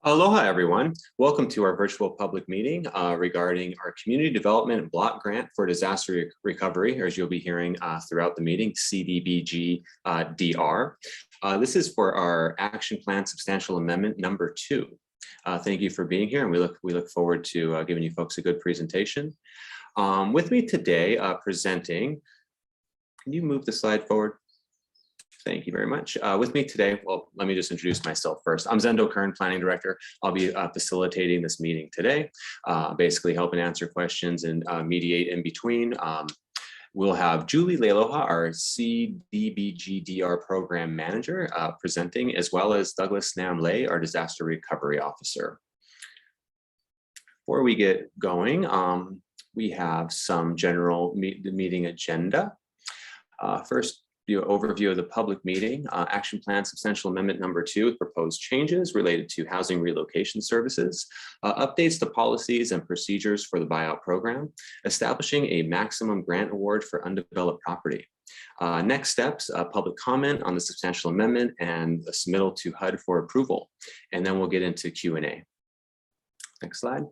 Aloha, everyone. Welcome to our virtual public meeting regarding our Community Development Block Grant for Disaster Recovery, or as you'll be hearing throughout the meeting, CDBG-DR. This is for our Action Plan Substantial Amendment number 2. Thank you for being here, and we look forward to giving you folks a good presentation. With me today presenting, can you move the slide forward? Thank you very much. With me today, well, let me just introduce myself first. I'm Zendo Kern, Planning Director. I'll be facilitating this meeting today, basically helping answer questions and mediate in between. We'll have Julie Leiloha, our CDBG-DR Program Manager, presenting, as well as Douglas Nam-Lay, our Disaster Recovery Officer. Before we get going, we have some general meeting agenda. First, overview of the public meeting, Action Plan Substantial Amendment number 2 with proposed changes related to housing relocation services, updates to policies and procedures for the buyout program, establishing a maximum grant award for undeveloped property. Next steps, public comment on the substantial amendment and a submittal to HUD for approval. And then we'll get into Q&A. Next slide.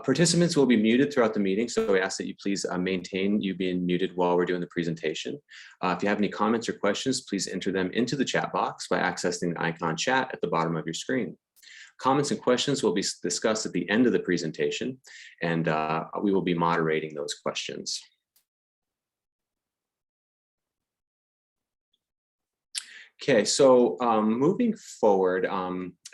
Participants will be muted throughout the meeting, so we ask that you please maintain you being muted while we're doing the presentation. If you have any comments or questions, please enter them into the chat box by accessing the icon chat at the bottom of your screen. Comments and questions will be discussed at the end of the presentation, and we will be moderating those questions. Okay, so moving forward,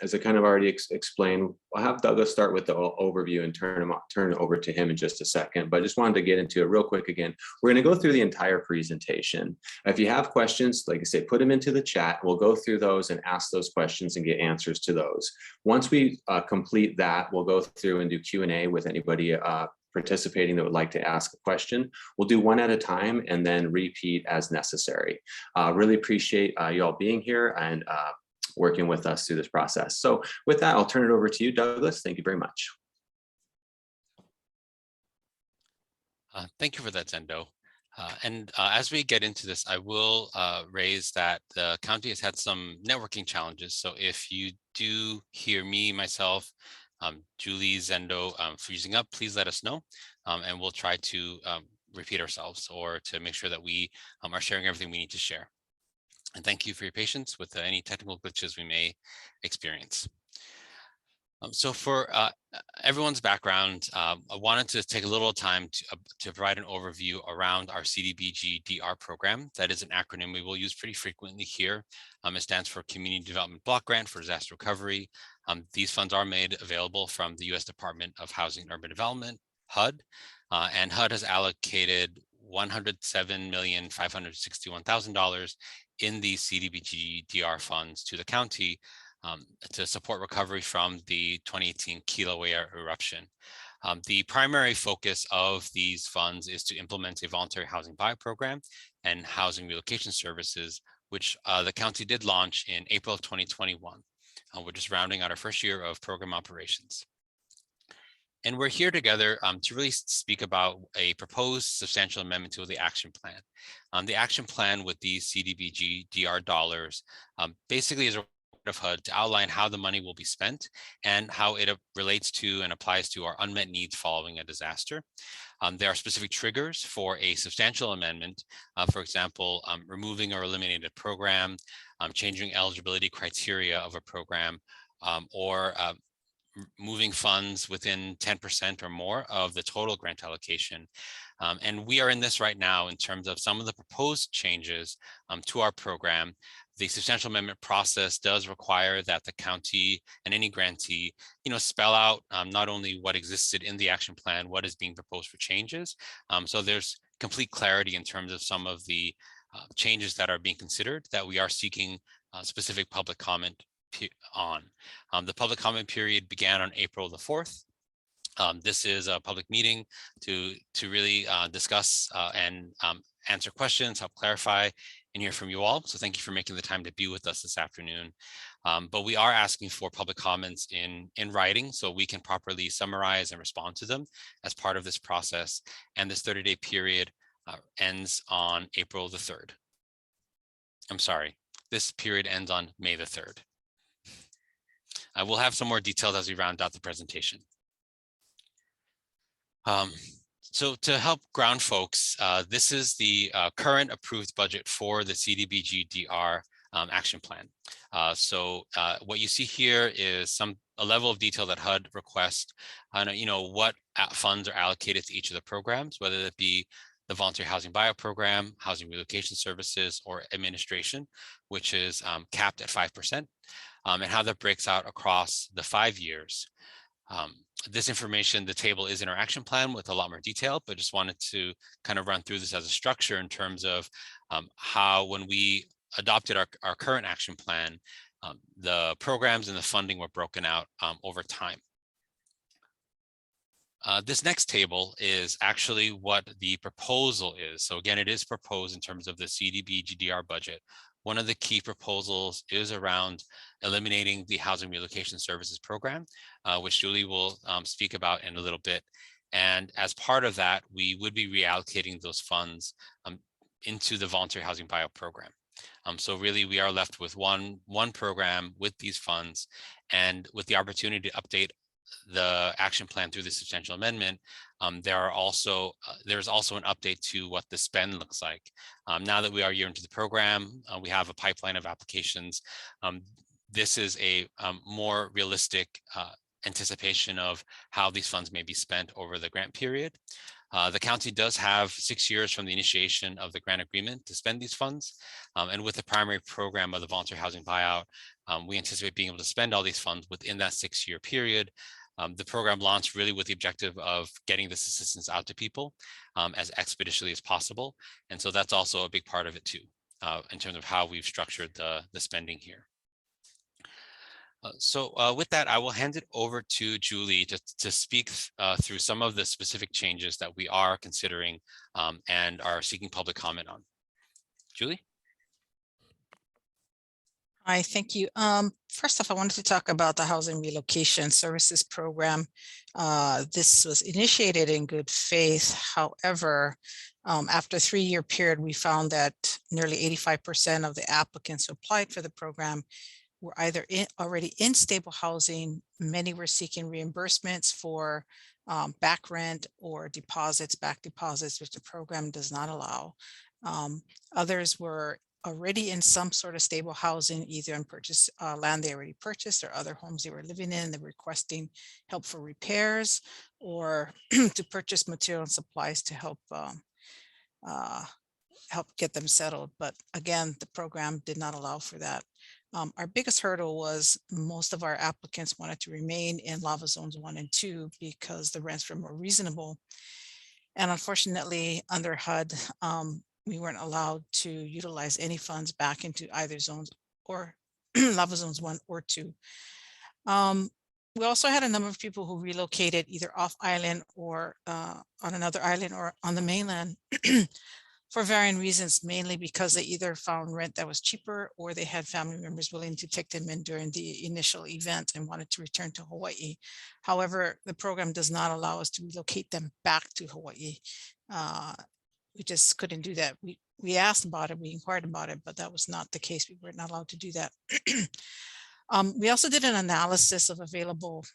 as I kind of already explained, I'll have Douglas start with the overview and turn it over to him in just a second, but I just wanted to get into it real quick again. We're gonna go through the entire presentation. If you have questions, like I say, put them into the chat. We'll go through those and ask those questions and get answers to those. Once we complete that, we'll go through and do Q&A with anybody participating that would like to ask a question. We'll do one at a time and then repeat as necessary. Really appreciate you all being here and working with us through this process. So with that, I'll turn it over to you, Douglas. Thank you very much. Thank you for that, Zendo. As we get into this, I will raise that the county has had some networking challenges. So if you do hear me, myself, Julie, Zendo freezing up, please let us know, and we'll try to repeat ourselves or to make sure that we are sharing everything we need to share. And thank you for your patience with any technical glitches we may experience. So for everyone's background, I wanted to take a little time to provide an overview around our CDBG-DR program. That is an acronym we will use pretty frequently here. It stands for Community Development Block Grant for Disaster Recovery. These funds are made available from the U.S. Department of Housing and Urban Development, HUD, and HUD has allocated $107,561,000 in these CDBG-DR funds to the county to support recovery from the 2018 Kilauea eruption. The primary focus of these funds is to implement a voluntary housing buyout program and housing relocation services, which the county did launch in April of 2021. We're just rounding out our first year of program operations. And we're here together to really speak about a proposed substantial amendment to the action plan. The action plan with these CDBG-DR dollars basically is a of HUD to outline how the money will be spent and how it relates to and applies to our unmet needs following a disaster. There are specific triggers for a substantial amendment, for example, removing or eliminating a program, changing eligibility criteria of a program, or moving funds within 10% or more of the total grant allocation. And we are in this right now in terms of some of the proposed changes to our program. The substantial amendment process does require that the county and any grantee, spell out not only what existed in the action plan, what is being proposed for changes. So there's complete clarity in terms of some of the changes that are being considered that we are seeking specific public comment on. The public comment period began on April the 4th. This is a public meeting to really discuss and answer questions, help clarify, and hear from you all. So thank you for making the time to be with us this afternoon. But we are asking for public comments in writing so we can properly summarize and respond to them as part of this process. And this 30-day period ends on April the 3rd. I'm sorry, this period ends on May the 3rd. We'll have some more details as we round out the presentation. So to help ground folks, this is the current approved budget for the CDBG-DR action plan. So what you see here is a level of detail that HUD requests on what funds are allocated to each of the programs, whether it be the Voluntary Housing Buyout Program, Housing Relocation Services, or Administration, which is capped at 5%, and how that breaks out across the 5 years. This information, the table is in our action plan with a lot more detail, but just wanted to kind of run through this as a structure in terms of how, when we adopted our current action plan, the programs and the funding were broken out over time. This next table is actually what the proposal is. So again, it is proposed in terms of the CDBG-DR budget. One of the key proposals is around eliminating the Housing Relocation Services Program, which Julie will speak about in a little bit. And as part of that, we would be reallocating those funds into the Voluntary Housing Buyout Program. So really, we are left with one program with these funds, and with the opportunity to update the action plan through the substantial amendment. There's also an update to what the spend looks like. Now that we are a year into the program, we have a pipeline of applications. This is a more realistic anticipation of how these funds may be spent over the grant period. The county does have 6 years from the initiation of the grant agreement to spend these funds. And with the primary program of the Voluntary Housing Buyout, we anticipate being able to spend all these funds within that 6-year period. The program launched really with the objective of getting this assistance out to people as expeditiously as possible. And so that's also a big part of it too, in terms of how we've structured the spending here. So with that, I will hand it over to Julie to speak through some of the specific changes that we are considering and are seeking public comment on. Julie? Hi, thank you. First off, I wanted to talk about the Housing Relocation Services Program. This was initiated in good faith. However, after a 3-year period, we found that nearly 85% of the applicants who applied for the program were either already in stable housing. Many were seeking reimbursements for back rent or back deposits, which the program does not allow. Others were already in some sort of stable housing, either in land they already purchased or other homes they were living in. They were requesting help for repairs or to purchase material and supplies to help get them settled. But again, the program did not allow for that. Our biggest hurdle was most of our applicants wanted to remain in lava zones 1 and 2 because the rents were more reasonable. And unfortunately, under HUD, we weren't allowed to utilize any funds back into either zones or lava zones 1 or 2. We also had a number of people who relocated either off island or on another island or on the mainland for varying reasons, mainly because they either found rent that was cheaper or they had family members willing to take them in during the initial event and wanted to return to Hawaii. However, the program does not allow us to relocate them back to Hawaii. We just couldn't do that. We asked about it, we inquired about it, but that was not the case. We were not allowed to do that. We also did an analysis of available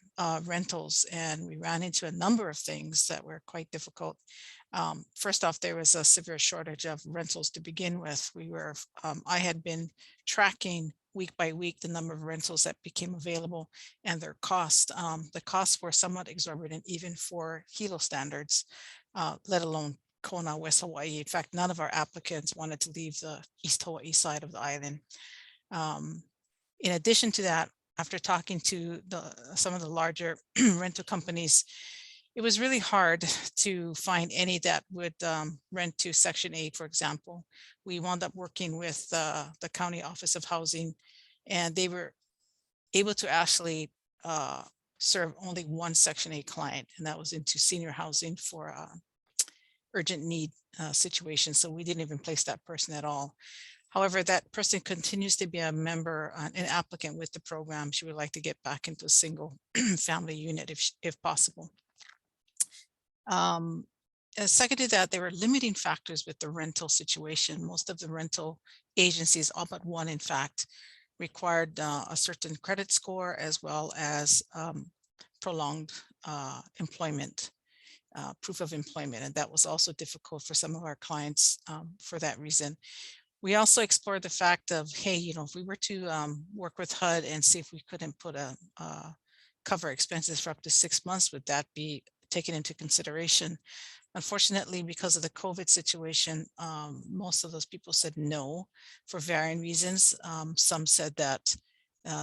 rentals, and we ran into a number of things that were quite difficult. First off, there was a severe shortage of rentals to begin with. I had been tracking week by week the number of rentals that became available and their cost. The costs were somewhat exorbitant even for Hilo standards, let alone Kona, West Hawaii. In fact, none of our applicants wanted to leave the East Hawaii side of the island. In addition to that, after talking to some of the larger rental companies, it was really hard to find any that would rent to Section 8, for example. We wound up working with the County Office of Housing, and they were able to actually serve only one Section 8 client, and that was into senior housing for urgent need situation. So we didn't even place that person at all. However, that person continues to be a member, an applicant with the program. She would like to get back into a single family unit if possible. Second to that, there were limiting factors with the rental situation. Most of the rental agencies, all but one in fact, required a certain credit score as well as prolonged employment, proof of employment. And that was also difficult for some of our clients for that reason. We also explored the fact of, hey, you know, if we were to work with HUD and see if we couldn't put cover expenses for up to 6 months, would that be taken into consideration? Unfortunately, because of the COVID situation, most of those people said no for varying reasons. Some said that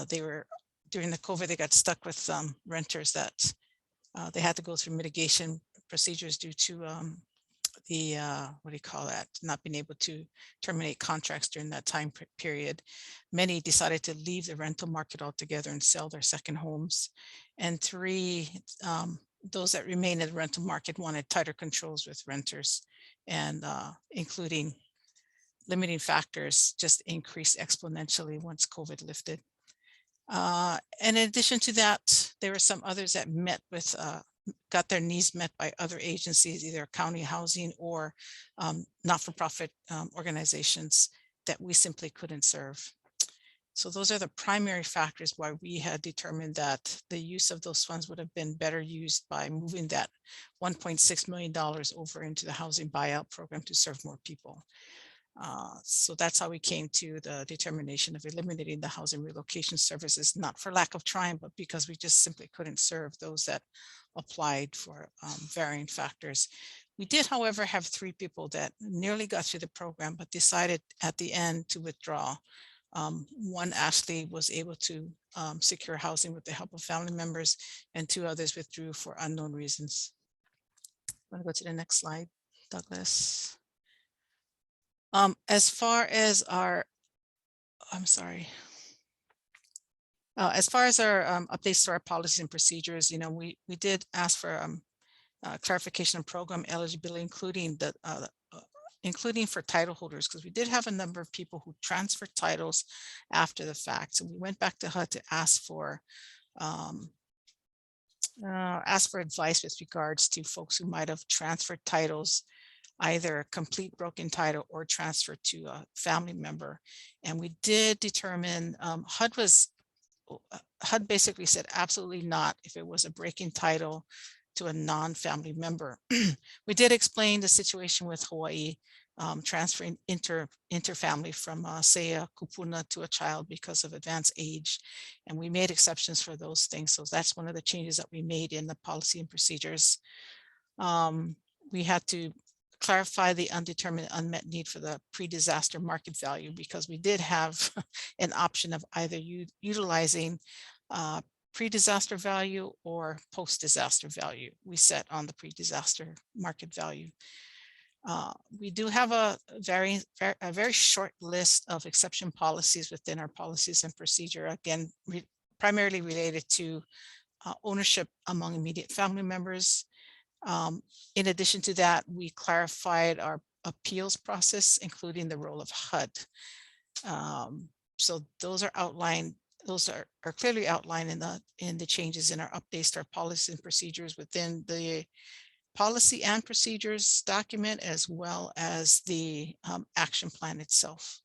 they were, during the COVID, they got stuck with renters that they had to go through mitigation procedures due to the, what do you call that, not being able to terminate contracts during that time period. Many decided to leave the rental market altogether and sell their second homes. And 3, those that remain in the rental market wanted tighter controls with renters, and including limiting factors just increased exponentially once COVID lifted. And in addition to that, there were some others that met with, got their needs met by other agencies, either county housing or not-for-profit organizations that we simply couldn't serve. So those are the primary factors why we had determined that the use of those funds would have been better used by moving that $1.6 million over into the housing buyout program to serve more people. So that's how we came to the determination of eliminating the housing relocation services, not for lack of trying, but because we just simply couldn't serve those that applied for varying factors. We did, however, have 3 people that nearly got through the program, but decided at the end to withdraw. One actually was able to secure housing with the help of family members, and 2 others withdrew for unknown reasons. I'm going to go to the next slide, Douglas. As far as our, as far as our updates to our policies and procedures, you know, we did ask for clarification of program eligibility, including for title holders, because we did have a number of people who transferred titles after the fact. So we went back to HUD to ask for advice with regards to folks who might have transferred titles, either a complete broken title or transfer to a family member. And we did determine HUD basically said absolutely not if it was a breaking title to a non-family member. We did explain the situation with Hawaii transferring interfamily from say a kupuna to a child because of advanced age, and we made exceptions for those things. So that's one of the changes that we made in the policy and procedures. We had to clarify the undetermined unmet need for the pre-disaster market value, because we did have an option of either utilizing pre-disaster value or post-disaster value. We set on the pre-disaster market value. We do have a very short list of exception policies within our policies and procedure, again, primarily related to ownership among immediate family members. In addition to that, we clarified our appeals process, including the role of HUD. So those are outlined. Those are clearly outlined in the changes in our updates to our policies and procedures within the policy and procedures document, as well as the action plan itself.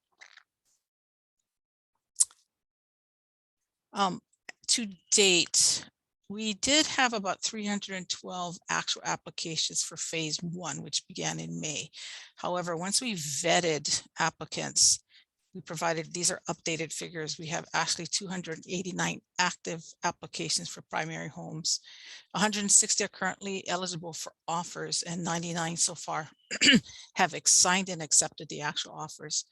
To date, we did have about 312 actual applications for phase 1, which began in May. However, once we vetted applicants, we provided, these are updated figures. We have actually 289 active applications for primary homes. 160 are currently eligible for offers, and 99 so far have signed and accepted the actual offers.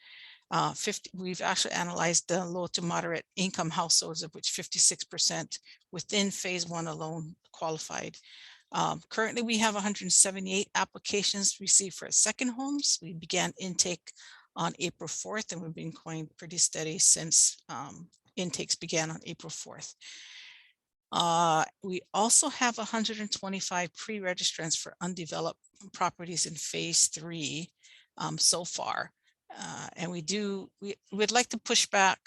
We've actually analyzed the low to moderate income households, of which 56% within phase 1 alone qualified. Currently, we have 178 applications received for second homes. We began intake on April 4th, and we've been going pretty steady since intakes began on April 4th. We also have 125 pre-registrants for undeveloped properties in phase 3 so far. And we'd like to push back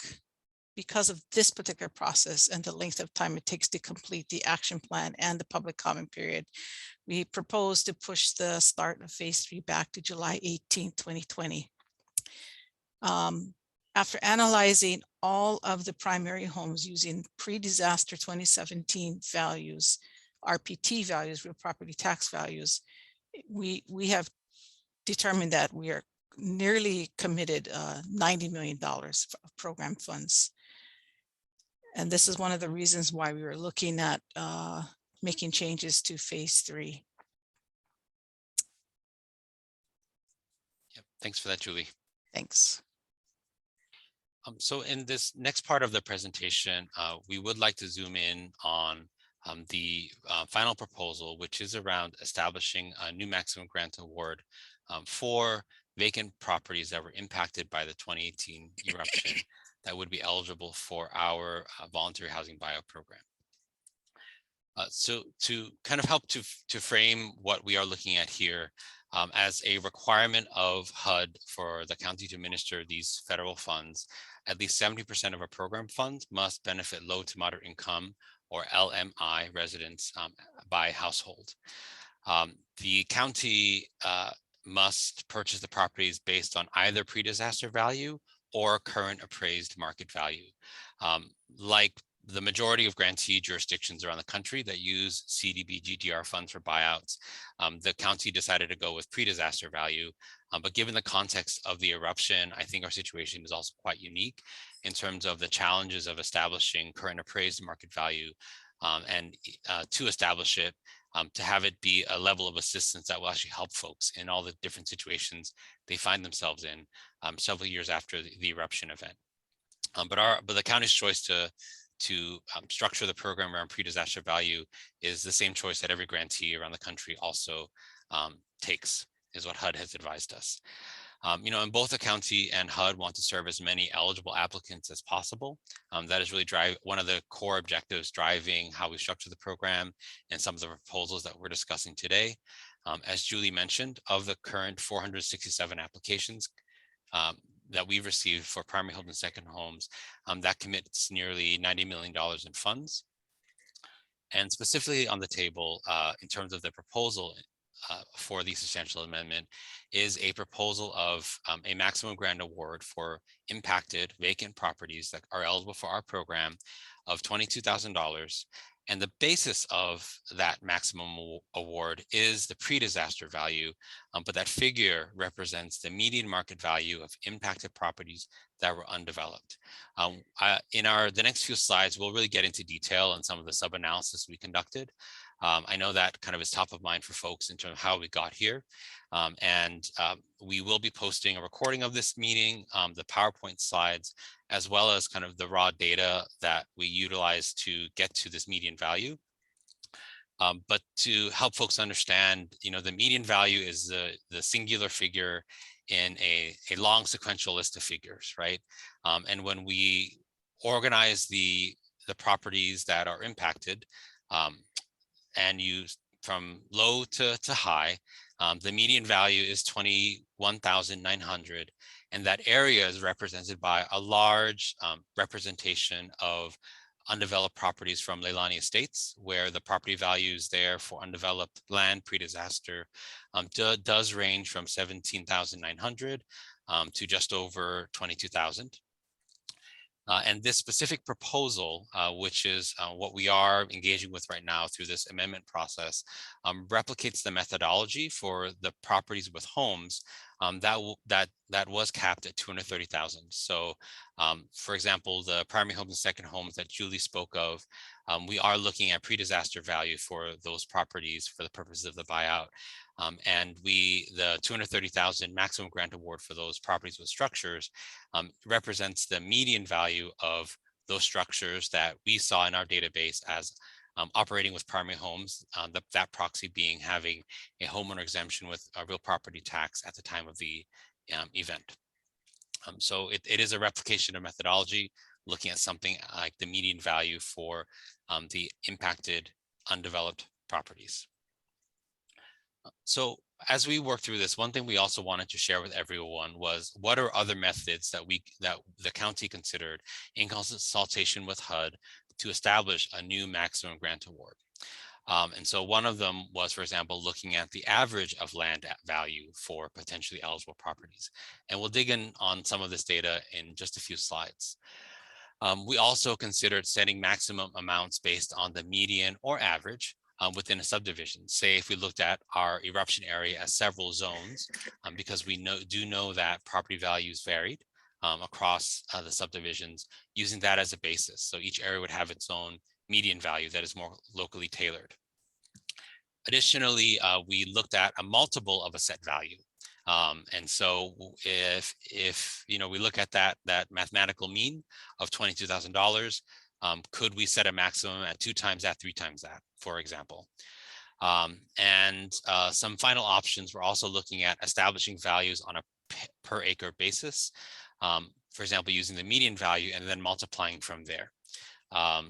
because of this particular process and the length of time it takes to complete the action plan and the public comment period. We propose to push the start of phase 3 back to July 18, 2020. After analyzing all of the primary homes using pre-disaster 2017 values, RPT values, real property tax values, we have determined that we are nearly committed $90 million of program funds. And this is one of the reasons why we were looking at making changes to phase 3. Yep. Thanks for that, Julie. Thanks. So in this next part of the presentation, we would like to zoom in on the final proposal, which is around establishing a new maximum grant award for vacant properties that were impacted by the 2018 eruption that would be eligible for our voluntary housing buyout program. So to kind of help to frame what we are looking at here, as a requirement of HUD for the county to administer these federal funds, at least 70% of our program funds must benefit low to moderate income or LMI residents by household. The county must purchase the properties based on either pre-disaster value or current appraised market value. Like the majority of grantee jurisdictions around the country that use CDBG-DR funds for buyouts, the county decided to go with pre-disaster value. But given the context of the eruption, I think our situation is also quite unique in terms of the challenges of establishing current appraised market value, and to establish it, to have it be a level of assistance that will actually help folks in all the different situations they find themselves in several years after the eruption event. But the county's choice to structure the program around pre-disaster value is the same choice that every grantee around the country also takes, is what HUD has advised us. You know, and both the county and HUD want to serve as many eligible applicants as possible. That is really one of the core objectives driving how we structure the program and some of the proposals that we're discussing today. As Julie mentioned, of the current 467 applications that we've received for primary home and second homes, that commits nearly $90 million in funds. And specifically on the table, in terms of the proposal for the substantial amendment, is a proposal of a maximum grant award for impacted vacant properties that are eligible for our program of $22,000. And the basis of that maximum award is the pre-disaster value, but that figure represents the median market value of impacted properties that were undeveloped. In the next few slides, we'll really get into detail on some of the sub-analysis we conducted. I know that kind of is top of mind for folks in terms of how we got here. We will be posting a recording of this meeting, the PowerPoint slides, as well as kind of the raw data that we utilize to get to this median value. But to help folks understand, you know, the median value is the singular figure in a long sequential list of figures, right? And when we organize the properties that are impacted, and use from low to high, the median value is 21,900, and that area is represented by a large representation of undeveloped properties from Leilani Estates, where the property values there for undeveloped land pre-disaster does range from 17,900 to just over 22,000. And this specific proposal, which is what we are engaging with right now through this amendment process, replicates the methodology for the properties with homes that was capped at 230,000. So, for example, the primary homes and second homes that Julie spoke of, we are looking at pre-disaster value for those properties for the purposes of the buyout. And the 230,000 maximum grant award for those properties with structures represents the median value of those structures that we saw in our database as operating with primary homes, that proxy being having a homeowner exemption with a real property tax at the time of the event. So it is a replication of methodology, looking at something like the median value for the impacted undeveloped properties. So as we work through this, one thing we also wanted to share with everyone was what are other methods that the county considered in consultation with HUD to establish a new maximum grant award. And so one of them was, for example, looking at the average of land value for potentially eligible properties. And we'll dig in on some of this data in just a few slides. We also considered setting maximum amounts based on the median or average within a subdivision. Say if we looked at our eruption area as several zones, because we do know that property values varied across the subdivisions, using that as a basis. So each area would have its own median value that is more locally tailored. Additionally, we looked at a multiple of a set value. And so if we look at that mathematical mean of $22,000, could we set a maximum at 2 times that, 3 times that, for example? And some final options, we're also looking at establishing values on a per acre basis. For example, using the median value and then multiplying from there.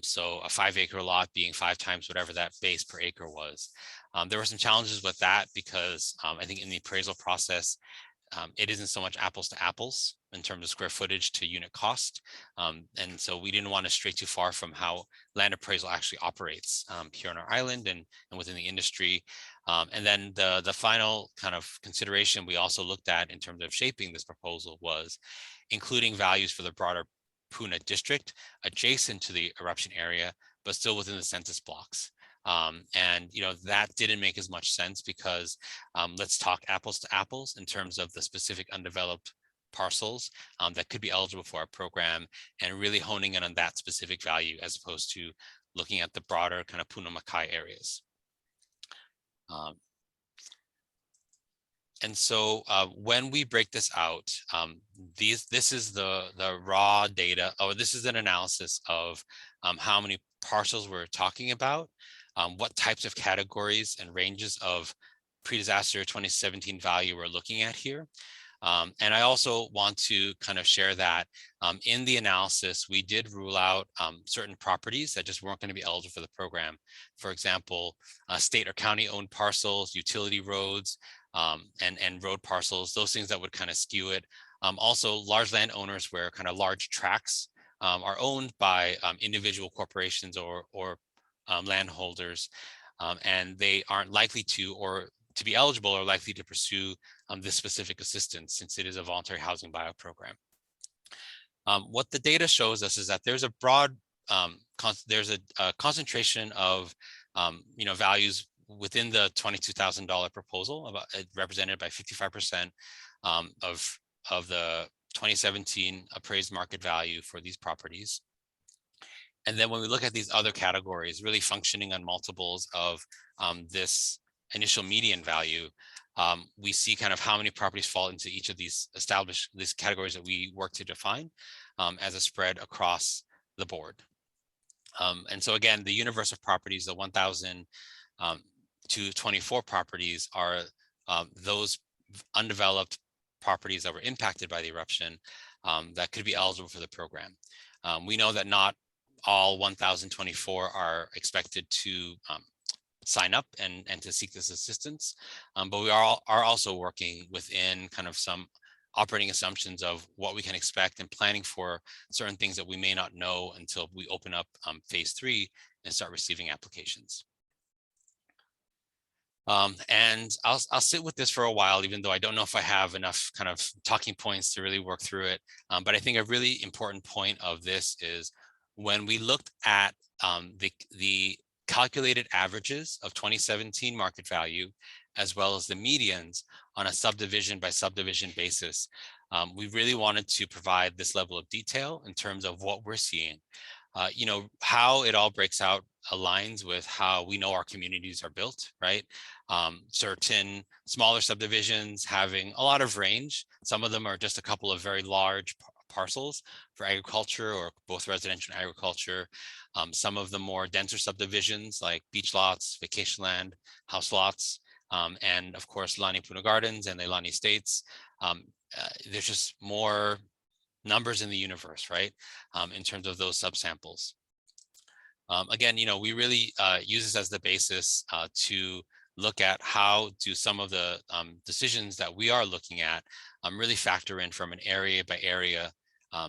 So a 5-acre lot being 5 times whatever that base per acre was. There were some challenges with that because I think in the appraisal process, it isn't so much apples to apples in terms of square footage to unit cost. And so we didn't want to stray too far from how land appraisal actually operates here on our island and within the industry. And then the final kind of consideration we also looked at in terms of shaping this proposal was including values for the broader Puna district adjacent to the eruption area, but still within the census blocks. And that didn't make as much sense because let's talk apples to apples in terms of the specific undeveloped parcels that could be eligible for our program and really honing in on that specific value as opposed to looking at the broader kind of Puna Makai areas. And so when we break this out, this is the raw data, or this is an analysis of how many parcels we're talking about, what types of categories and ranges of pre-disaster 2017 value we're looking at here. And I also want to kind of share that in the analysis, we did rule out certain properties that just weren't going to be eligible for the program. For example, state or county owned parcels, utility roads, and road parcels, those things that would kind of skew it. Also large landowners where kind of large tracts are owned by individual corporations or landholders, and they aren't likely to be eligible or likely to pursue this specific assistance since it is a voluntary housing buyout program. What the data shows us is that there's a broad, there's a concentration of values within the $22,000 proposal, represented by 55% of the 2017 appraised market value for these properties. And then when we look at these other categories, really functioning on multiples of this initial median value, we see kind of how many properties fall into each of these categories that we work to define as a spread across the board. And so again, the universe of properties, the 1,000 to 24 properties are those undeveloped properties that were impacted by the eruption that could be eligible for the program. We know that not all 1,024 are expected to sign up and to seek this assistance, but we are also working within kind of some operating assumptions of what we can expect and planning for certain things that we may not know until we open up phase 3 and start receiving applications. And I'll sit with this for a while, even though I don't know if I have enough kind of talking points to really work through it. But I think a really important point of this is when we looked at the calculated averages of 2017 market value, as well as the medians on a subdivision by subdivision basis, we really wanted to provide this level of detail in terms of what we're seeing. How it all breaks out aligns with how we know our communities are built, right? Certain smaller subdivisions having a lot of range. Some of them are just a couple of very large parcels for agriculture or both residential and agriculture. Some of the more denser subdivisions like beach lots, vacation land, house lots, and of course, Lani Puna Gardens and Leilani Estates. There's just more numbers in the universe, right? In terms of those subsamples. Again, we really use this as the basis to look at how do some of the decisions that we are looking at really factor in from an area by area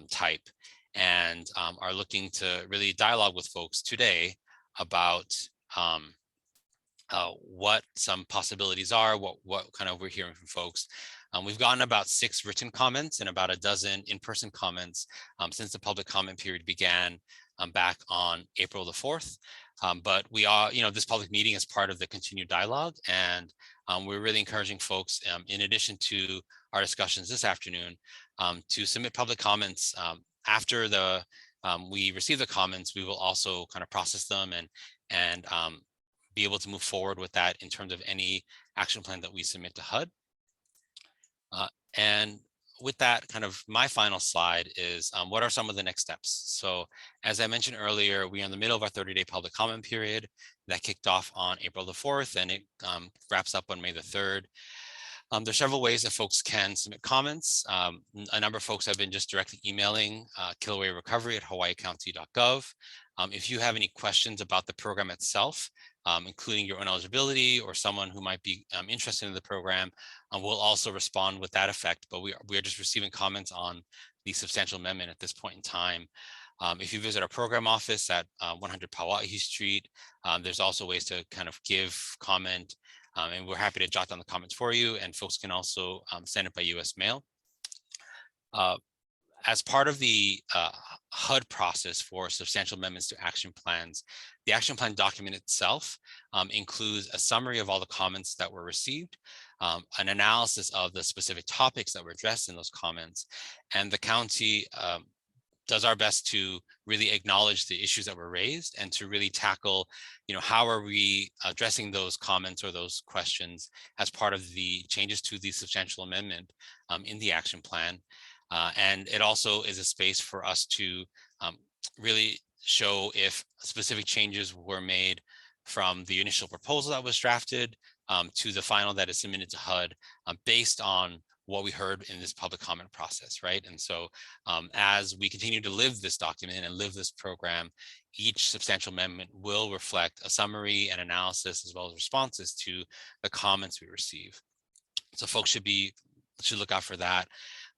type, and are looking to really dialogue with folks today about what some possibilities are, what kind of we're hearing from folks, We've gotten about 6 written comments and about a dozen in-person comments since the public comment period began back on April the 4th. But we are, this public meeting is part of the continued dialogue, and we're really encouraging folks, in addition to our discussions this afternoon, to submit public comments. After we receive the comments, we will also kind of process them and be able to move forward with that in terms of any action plan that we submit to HUD. And with that, kind of my final slide is what are some of the next steps? So as I mentioned earlier, we are in the middle of our 30-day public comment period that kicked off on April the 4th, and it wraps up on May the 3rd. There's several ways that folks can submit comments. A number of folks have been just directly emailing kilauea@hawaiicounty.gov. If you have any questions about the program itself, including your own eligibility or someone who might be interested in the program, we'll also respond with that effect. But we are just receiving comments on the substantial amendment at this point in time. If you visit our program office at 100 Pauahi Street, there's also ways to kind of give comment, and we're happy to jot down the comments for you, and folks can also send it by US mail. As part of the HUD process for substantial amendments to action plans, the action plan document itself includes a summary of all the comments that were received, an analysis of the specific topics that were addressed in those comments, and the county does our best to really acknowledge the issues that were raised and to really tackle, how are we addressing those comments or those questions as part of the changes to the substantial amendment in the action plan. And it also is a space for us to really show if specific changes were made from the initial proposal that was drafted to the final that is submitted to HUD based on what we heard in this public comment process, right? And so as we continue to live this document and live this program, each substantial amendment will reflect a summary and analysis as well as responses to the comments we receive. So folks should look out for that.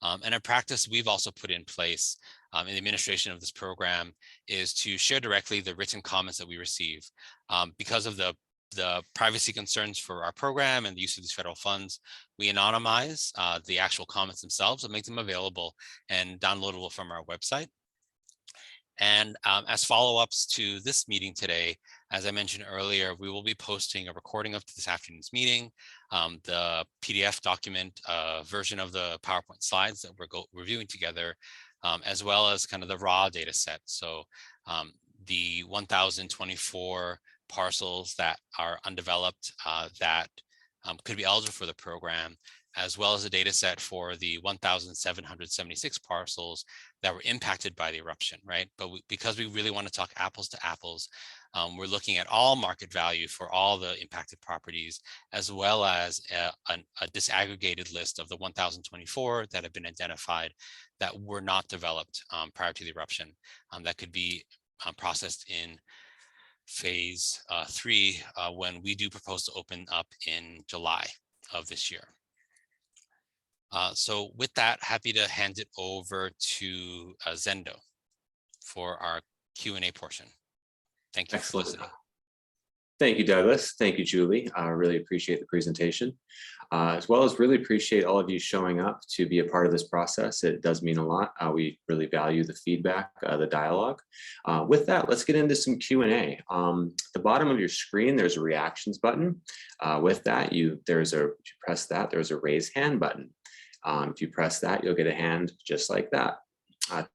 And a practice we've also put in place in the administration of this program is to share directly the written comments that we receive. Because of the privacy concerns for our program and the use of these federal funds, we anonymize the actual comments themselves and make them available and downloadable from our website. And as follow-ups to this meeting today, as I mentioned earlier, we will be posting a recording of this afternoon's meeting, the PDF document version of the PowerPoint slides that we're reviewing together, as well as kind of the raw data set. So the 1,024 parcels that are undeveloped that could be eligible for the program, as well as a data set for the 1,776 parcels that were impacted by the eruption, right? But because we really want to talk apples to apples, we're looking at all market value for all the impacted properties, as well as a disaggregated list of the 1,024 that have been identified that were not developed prior to the eruption, that could be processed in phase 3 when we do propose to open up in July of this year. So with that, happy to hand it over to Zendo for our Q&A portion. Thank you. Excellent. For listening. Thank you, Douglas. Thank you, Julie. I really appreciate the presentation, as well as really appreciate all of you showing up to be a part of this process. It does mean a lot. We really value the feedback, the dialogue. With that, let's get into some Q&A. At the bottom of your screen, there's a reactions button. With that, if you press that, there's a raise hand button. If you press that, you'll get a hand just like that.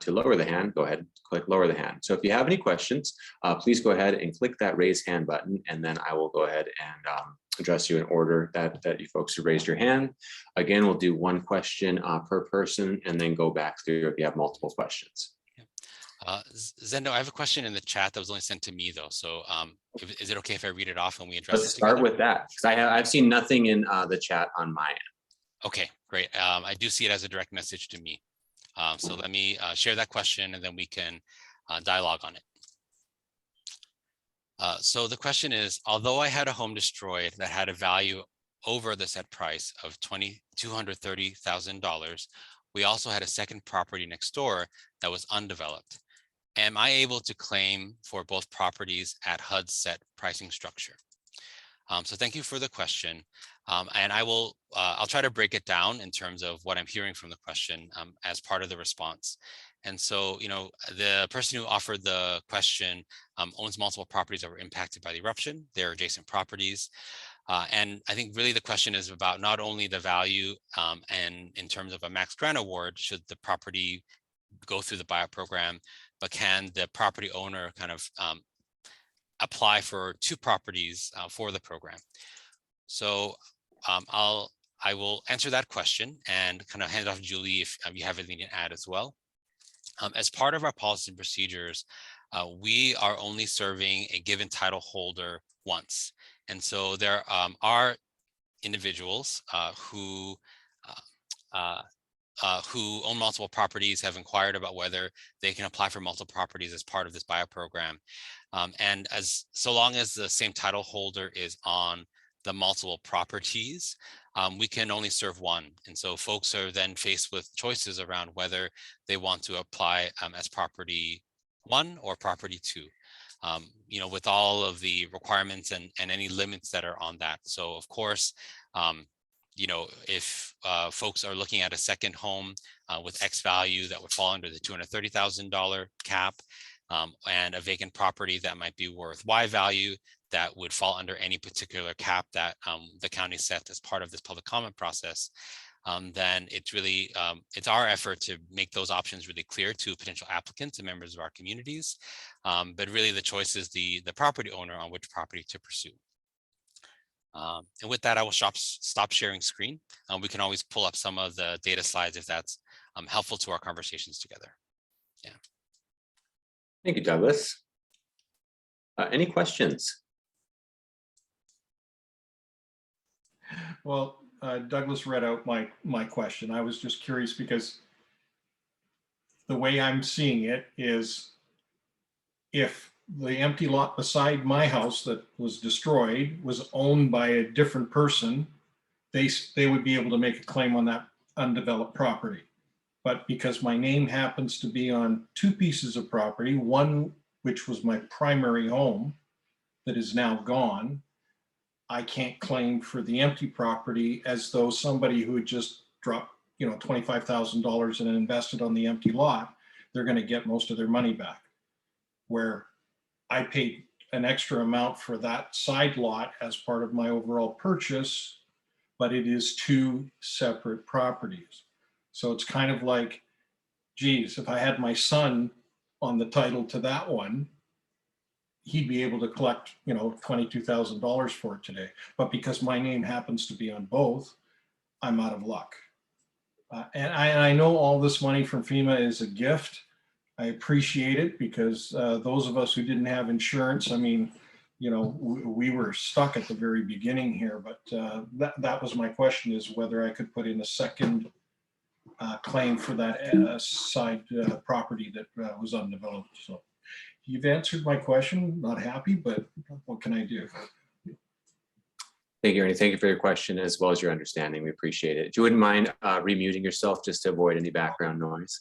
To lower the hand, go ahead and click lower the hand. So if you have any questions, please go ahead and click that raise hand button, and then I will go ahead and address you in order that you folks have raised your hand. Again, we'll do one question per person and then go back through if you have multiple questions. Zendo, I have a question in the chat that was only sent to me though. So is it okay if I read it off and we address it? Let's start with that, because I've seen nothing in the chat on my end. Okay, great. I do see it as a direct message to me. So let me share that question and then we can dialogue on it. So the question is, although I had a home destroyed that had a value over the set price of $230,000, we also had a second property next door that was undeveloped. Am I able to claim for both properties at HUD's set pricing structure? So thank you for the question. And I'll try to break it down in terms of what I'm hearing from the question as part of the response. And so, the person who offered the question owns multiple properties that were impacted by the eruption. They're adjacent properties. And I think really the question is about not only the value and in terms of a max grant award, should the property go through the buyout program, but can the property owner kind of apply for 2 properties for the program? So I will answer that question and kind of hand it off to Julie if you have anything to add as well. As part of our policy and procedures, we are only serving a given title holder once. And so there are individuals who own multiple properties, have inquired about whether they can apply for multiple properties as part of this buyout program. And so long as the same title holder is on the multiple properties, we can only serve one. And so folks are then faced with choices around whether they want to apply as property 1 or property 2. With all of the requirements and any limits that are on that. So of course, if folks are looking at a second home with X value that would fall under the $230,000 cap, and a vacant property that might be worth Y value that would fall under any particular cap that the county set as part of this public comment process, then it's really, it's our effort to make those options really clear to potential applicants and members of our communities. But really the choice is the property owner on which property to pursue. And with that, I will stop sharing screen. We can always pull up some of the data slides if that's helpful to our conversations together. Yeah. Thank you, Douglas. Any questions? Well, Douglas read out my question. I was just curious because the way I'm seeing it is if the empty lot beside my house that was destroyed was owned by a different person, they would be able to make a claim on that undeveloped property. But because my name happens to be on 2 pieces of property, one which was my primary home that is now gone, I can't claim for the empty property as though somebody who had just dropped, $25,000 and invested on the empty lot, they're going to get most of their money back. Where I paid an extra amount for that side lot as part of my overall purchase, but it is 2 separate properties. So it's kind of like, geez, if I had my son on the title to that one, he'd be able to collect, $22,000 for it today. But because my name happens to be on both, I'm out of luck. And I know all this money from FEMA is a gift. I appreciate it because those of us who didn't have insurance, we were stuck at the very beginning here. But that was my question, is whether I could put in a second claim for that side property that was undeveloped. So you've answered my question. Not happy, but what can I do? Thank you, Ernie. Thank you for your question as well as your understanding. We appreciate it. If you wouldn't mind remuting yourself just to avoid any background noise.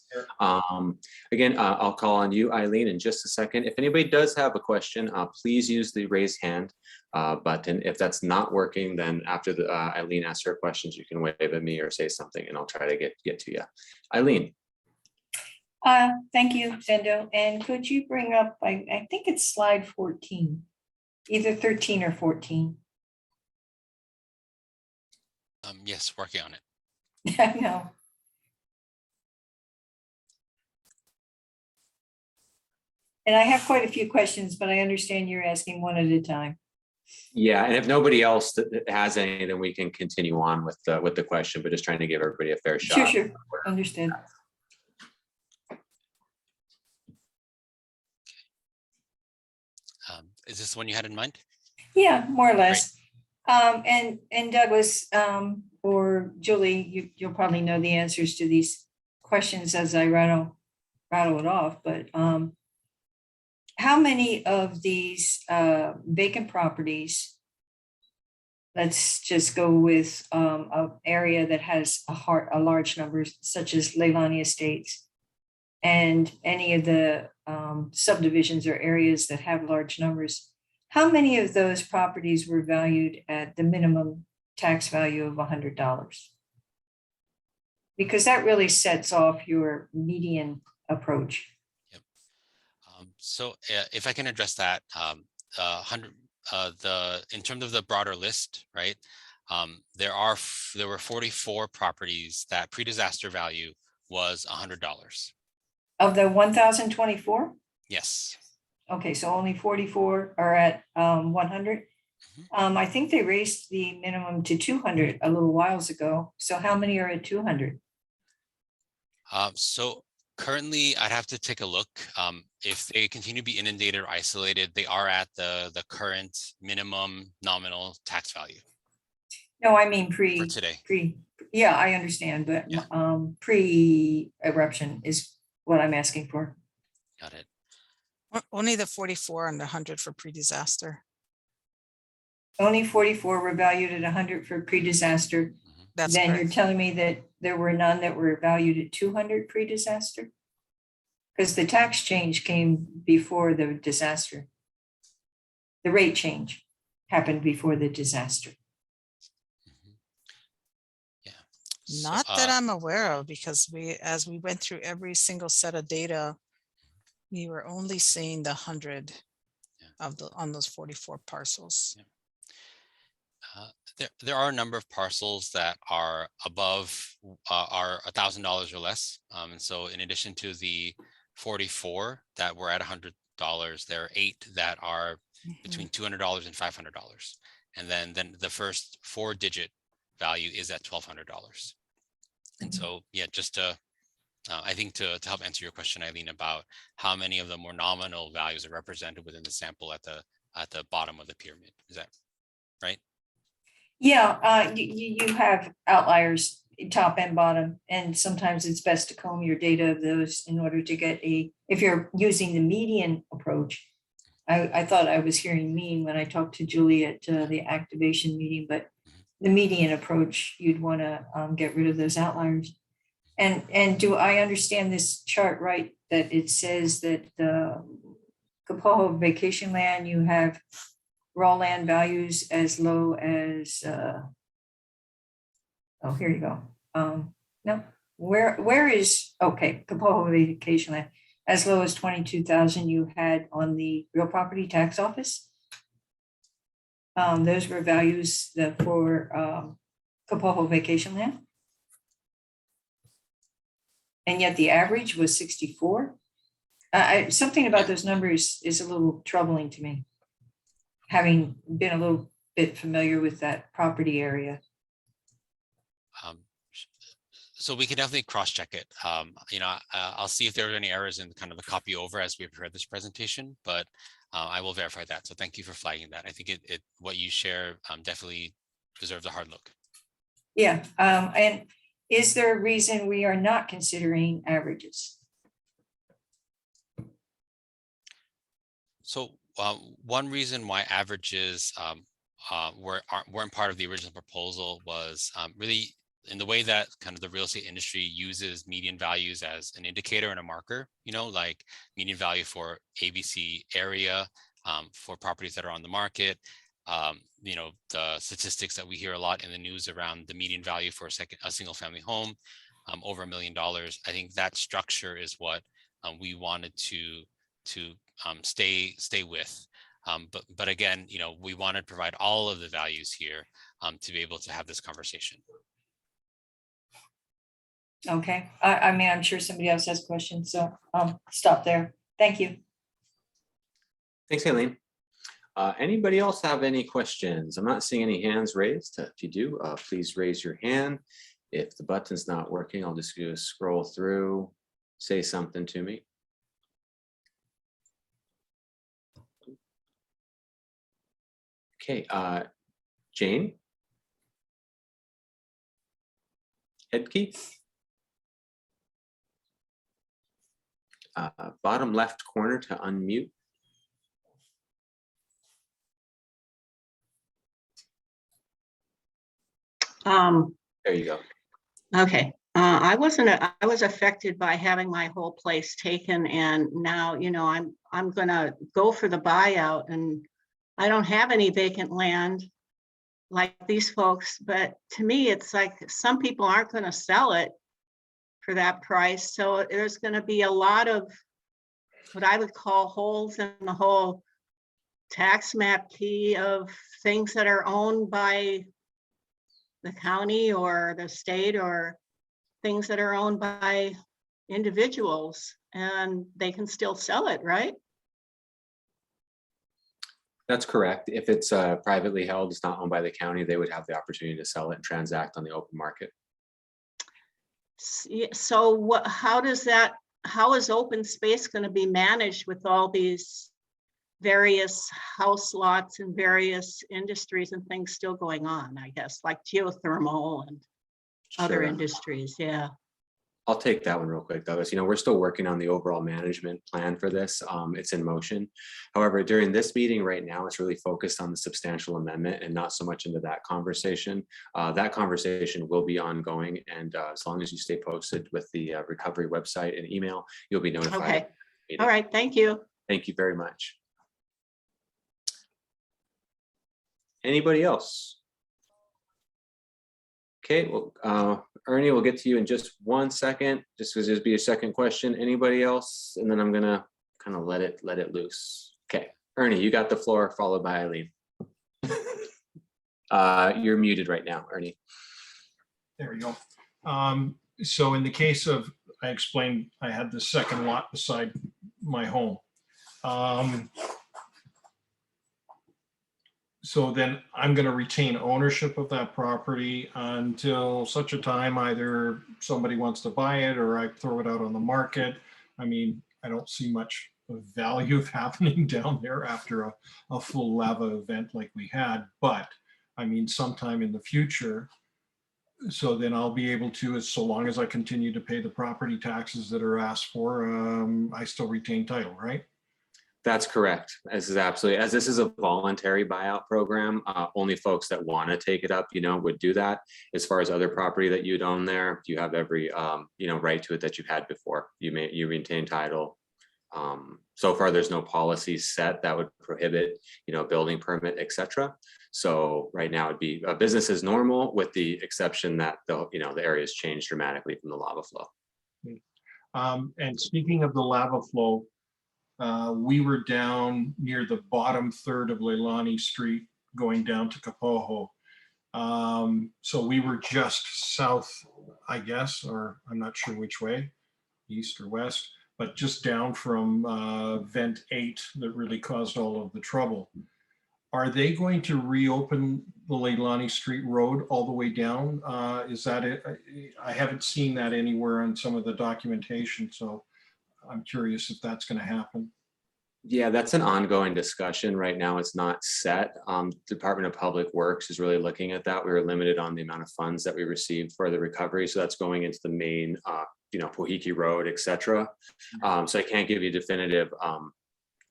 Again, I'll call on you, Eileen, in just a second. If anybody does have a question, please use the raise hand button. If that's not working, then after Eileen asks her questions, you can wave at me or say something and I'll try to get to you. Eileen. Thank you, Zendo. And could you bring up, I think it's slide 14, either 13 or 14. Yes, working on it. I know. And I have quite a few questions, but I understand you're asking one at a time. Yeah, and if nobody else has any, then we can continue on with the question, but just trying to give everybody a fair shot. Sure, understood. Is this the one you had in mind? Yeah, more or less. And Douglas or Julie, you'll probably know the answers to these questions as I rattle it off. But how many of these vacant properties, let's just go with an area that has a large number, such as Leilani Estates, and any of the subdivisions or areas that have large numbers, how many of those properties were valued at the minimum tax value of $100? Because that really sets off your median approach. So if I can address that, in terms of the broader list, right? There were 44 properties that pre-disaster value was $100. Of the 1,024? Yes. Okay, so only 44 are at 100. I think they raised the minimum to 200 a little whiles ago. So how many are at 200? So currently, I'd have to take a look. If they continue to be inundated or isolated, they are at the current minimum nominal tax value No, I mean for today. yeah, I understand, but Yeah. pre-eruption is what I'm asking for. Got it. Only the 44 and the 100 for pre-disaster. Only 44 were valued at 100 for pre-disaster. That's Then correct. you're telling me that there were none that were valued at 200 pre-disaster? Because the tax change came before the disaster. The rate change happened before the disaster. Yeah. Not that I'm aware of, because as we went through every single set of data, we were only seeing the 100 on those 44 parcels. Yeah. There are a number of parcels that are above are $1,000 or less. And so in addition to the 44 that were at $100, there are 8 that are between $200 and $500. And then the first 4-digit value is at $1,200. And so, yeah, just to, I think to help answer your question, Eileen, about how many of the more nominal values are represented within the sample at the bottom of the pyramid. Is that right? Yeah, you have outliers, top and bottom, and sometimes it's best to comb your data of those in order to get if you're using the median approach. I thought I was hearing mean when I talked to Julie at the activation meeting, but the median approach, you'd want to get rid of those outliers. And do I understand this chart right, that it says that the Kapoho vacation land, you have raw land values as low as, oh, here you go. No, where is, okay, Kapoho vacation land, as low as 22,000 you had on the real property tax office? Those were values for Kapoho vacation land. And yet the average was 64. Something about those numbers is a little troubling to me, having been a little bit familiar with that property area. So we can definitely cross-check it. I'll see if there are any errors in kind of the copy over as we prepare this presentation, but I will verify that. So thank you for flagging that. I think what you share definitely deserves a hard look. Yeah, and is there a reason we are not considering averages? So one reason why averages weren't part of the original proposal was really in the way that kind of the real estate industry uses median values as an indicator and a marker, like median value for ABC area for properties that are on the market. The statistics that we hear a lot in the news around the median value for a single family home over $1 million. I think that structure is what we wanted to stay with. But again, we want to provide all of the values here to be able to have this conversation. Okay, I mean, I'm sure somebody else has questions, so I'll stop there. Thank you. Thanks, Aileen. Anybody else have any questions? I'm not seeing any hands raised. If you do, please raise your hand. If the button's not working, I'll just scroll through, say something to me. Okay, Jane? Headkey? Bottom left corner to unmute. There you go. Okay. I was affected by having my whole place taken, and now, I'm going to go for the buyout, and I don't have any vacant land like these folks, but to me, it's like some people aren't going to sell it for that price. So there's going to be a lot of what I would call holes in the whole tax map key of things that are owned by the county or the state, or things that are owned by individuals, and they can still sell it, right? That's correct. If it's privately held, it's not owned by the county, they would have the opportunity to sell it and transact on the open market. So what, how is open space going to be managed with all these various house lots and various industries and things still going on, I guess, like geothermal and other Sure. industries? Yeah. I'll take that one real quick, Douglas. You know, we're still working on the overall management plan for this. It's in motion. However, during this meeting right now, it's really focused on the substantial amendment and not so much into that conversation. That conversation will be ongoing, and as long as you stay posted with the recovery website and email, you'll be notified. Okay. All right. Thank you. Thank you very much. Anybody else? Okay, well, Ernie, we'll get to you in just 1 second, just because there's be a second question. Anybody else? And then I'm gonna kind of let it loose. Okay, Ernie, you got the floor, followed by Eileen. You're muted right now, Ernie. There we go. So in the case of, I explained, I had the second lot beside my home. So then I'm going to retain ownership of that property until such a time either somebody wants to buy it or I throw it out on the market. I mean, I don't see much value of happening down there after a full lava event like we had, but I mean, sometime in the future. So then I'll be able to, so long as I continue to pay the property taxes that are asked for, I still retain title, right? That's correct. This is absolutely, as this is a voluntary buyout program, only folks that want to take it up, you know, would do that. As far as other property that you'd own there, you have every, you know, right to it that you've had before. You retain title. So far, there's no policy set that would prohibit, you know, building permit, etc. So right now it'd be a business as normal, with the exception that the, you know, the area's changed dramatically from the lava flow. And speaking of the lava flow, we were down near the bottom third of Leilani Street going down to Kapoho. So we were just south, I guess, or I'm not sure which way, east or west, but just down from Vent 8 that really caused all of the trouble. Are they going to reopen the Leilani Street Road all the way down? Is that it? I haven't seen that anywhere on some of the documentation, so I'm curious if that's going to happen. Yeah, that's an ongoing discussion. Right now, it's not set. Department of Public Works is really looking at that. We were limited on the amount of funds that we received for the recovery. So that's going into the main, you know, Pohiki Road, et cetera. So I can't give you definitive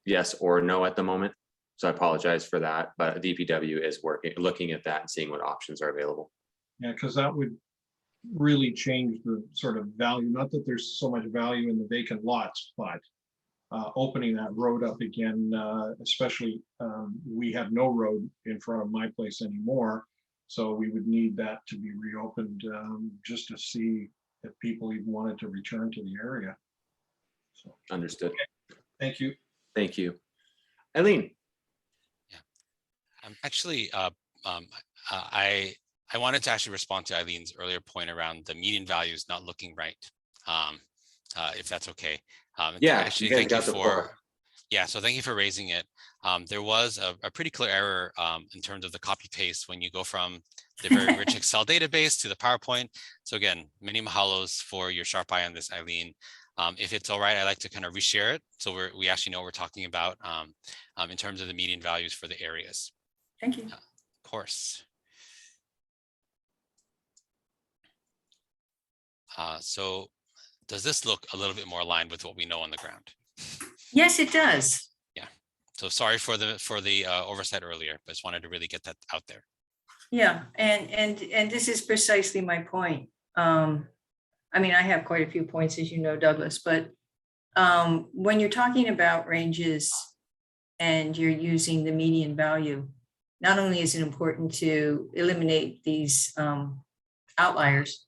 yes or no at the moment. So I apologize for that, but DPW is looking at that and seeing what options are available. Yeah, because that would really change the sort of value. Not that there's so much value in the vacant lots, but opening that road up again, especially we have no road in front of my place anymore. So we would need that to be reopened just to see if people even wanted to return to the area. So, Understood. okay. Thank you. Thank you. Eileen. Actually, I wanted to actually respond to Eileen's earlier point around the median values not looking right, if that's okay. Yeah, actually, thank you for, so thank you for raising it. There was a pretty clear error in terms of the copy paste when you go from the very rich Excel database to the PowerPoint. So again, many mahalos for your sharp eye on this, Eileen. If it's all right, I'd like to kind of reshare it so we actually know what we're talking about in terms of the median values for the areas. Thank you. Of course. So does this look a little bit more aligned with what we know on the ground? Yes, it does. Yeah. So sorry for the oversight earlier, but just wanted to really get that out there. Yeah, and this is precisely my point. I mean, I have quite a few points, as you know, Douglas, but when you're talking about ranges and you're using the median value, not only is it important to eliminate these outliers,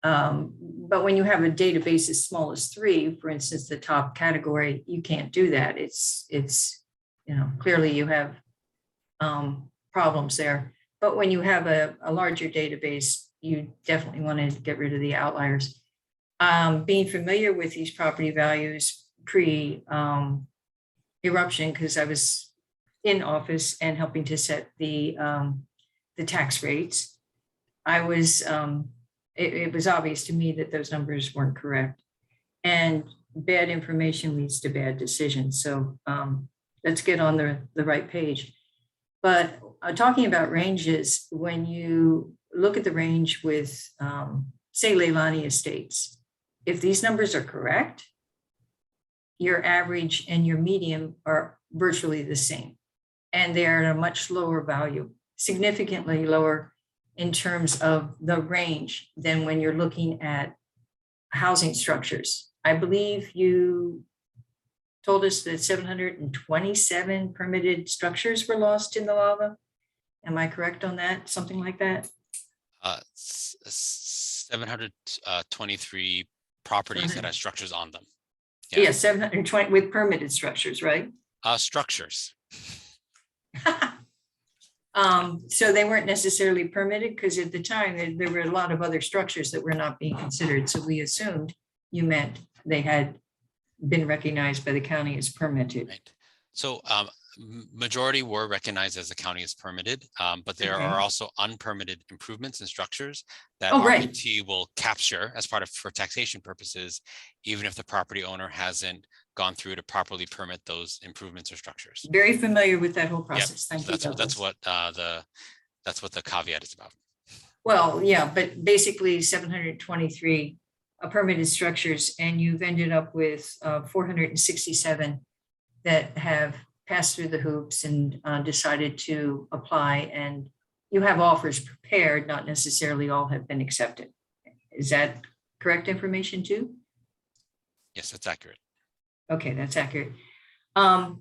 but when you have a database as small as 3, for instance, the top category, you can't do that. It's clearly you have problems there. But when you have a larger database, you definitely want to get rid of the outliers. Being familiar with these property values pre-eruption, because I was in office and helping to set the tax rates, it was obvious to me that those numbers weren't correct. And bad information leads to bad decisions. So let's get on the right page. But talking about ranges, when you look at the range with, say, Leilani Estates, if these numbers are correct, your average and your median are virtually the same. And they are at a much lower value, significantly lower in terms of the range than when you're looking at housing structures. I believe you told us that 727 permitted structures were lost in the lava. Am I correct on that? Something like that? 723 properties that have structures on them. Yeah, 720 with permitted structures, right? Structures. So they weren't necessarily permitted, because at the time there were a lot of other structures that were not being considered. So we assumed you meant they had been recognized by the county as permitted. Right. So majority were recognized as the county is permitted, but there Okay. are also unpermitted improvements and structures that Oh, right. RPT will capture as part of for taxation purposes, even if the property owner hasn't gone through to properly permit those improvements or structures. Very familiar with that whole process. Yep. Thank you. That's what the caveat is about. Well, yeah, but basically 723 permitted structures, and you've ended up with 467 that have passed through the hoops and decided to apply, and you have offers prepared, not necessarily all have been accepted. Is that correct information too? Yes, that's accurate. Okay, that's accurate. I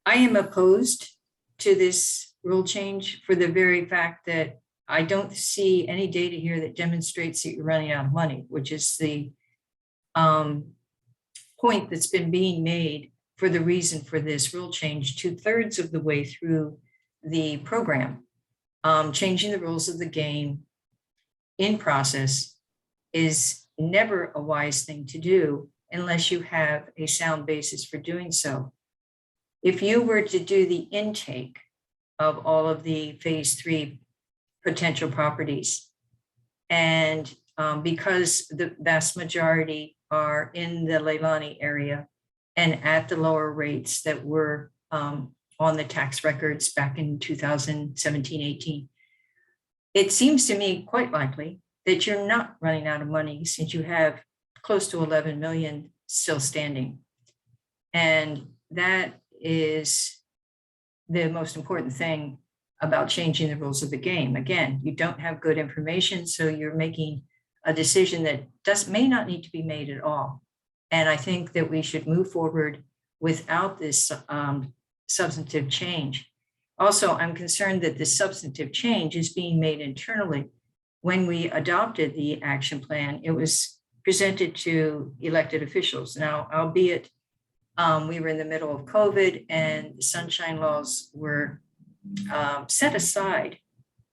am opposed to this rule change for the very fact that I don't see any data here that demonstrates that you're running out of money, which is the point that's been being made for the reason for this rule change 2/3 of the way through the program. Changing the rules of the game in process is never a wise thing to do unless you have a sound basis for doing so. If you were to do the intake of all of the phase 3 potential properties, and because the vast majority are in the Leilani area and at the lower rates that were on the tax records back in 2017-18, it seems to me quite likely that you're not running out of money, since you have close to 11 million still standing. And that is the most important thing about changing the rules of the game. Again, you don't have good information, so you're making a decision that may not need to be made at all. And I think that we should move forward without this substantive change. Also, I'm concerned that this substantive change is being made internally. When we adopted the action plan, it was presented to elected officials. Now, albeit we were in the middle of COVID and the sunshine laws were set aside,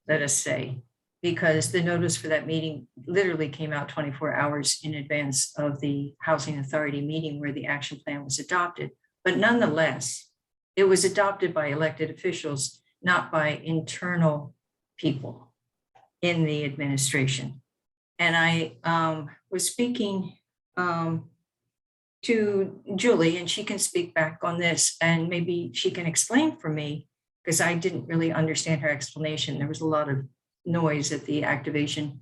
let us say, because the notice for that meeting literally came out 24 hours in advance of the Housing Authority meeting where the action plan was adopted. But nonetheless, it was adopted by elected officials, not by internal people in the administration. And I was speaking to Julie, and she can speak back on this, and maybe she can explain for me, because I didn't really understand her explanation. There was a lot of noise at the activation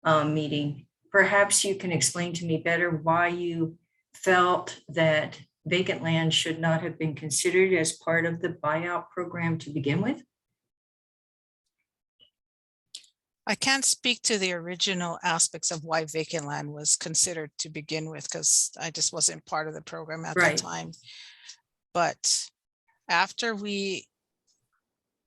meeting. Perhaps you can explain to me better why you felt that vacant land should not have been considered as part of the buyout program to begin with. I can't speak to the original aspects of why vacant land was considered to begin with, because I just wasn't part of the program at Right. that time. But after we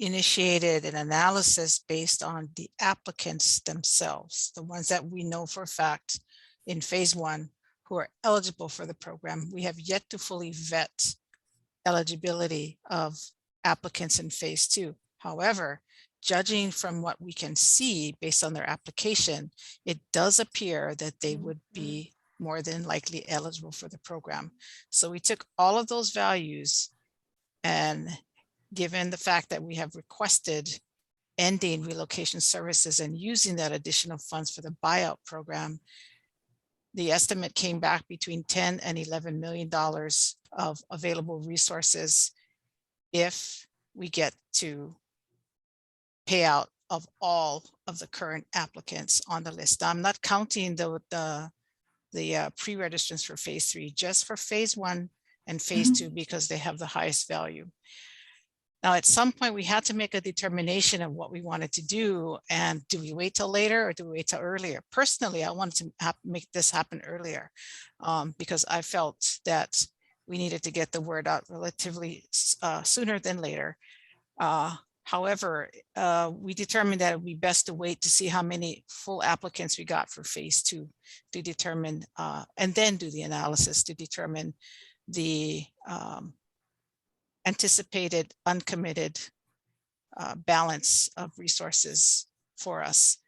initiated an analysis based on the applicants themselves, the ones that we know for a fact in phase 1 who are eligible for the program, we have yet to fully vet eligibility of applicants in phase 2. However, judging from what we can see based on their application, it does appear that they would be more than likely eligible for the program. So we took all of those values, and given the fact that we have requested ending relocation services and using that additional funds for the buyout program, the estimate came back between 10 and $11 million of available resources if we get to payout of all of the current applicants on the list. I'm not counting the pre-registrants for phase 3, just for phase 1 and phase 2, because they have the highest value. Now, at some point, we had to make a determination of what we wanted to do. And do we wait till later or do we wait till earlier? Personally, I wanted to make this happen earlier because I felt that we needed to get the word out relatively sooner than later. However, we determined that it would be best to wait to see how many full applicants we got for phase 2 to determine, and then do the analysis to determine the anticipated uncommitted balance of resources for us.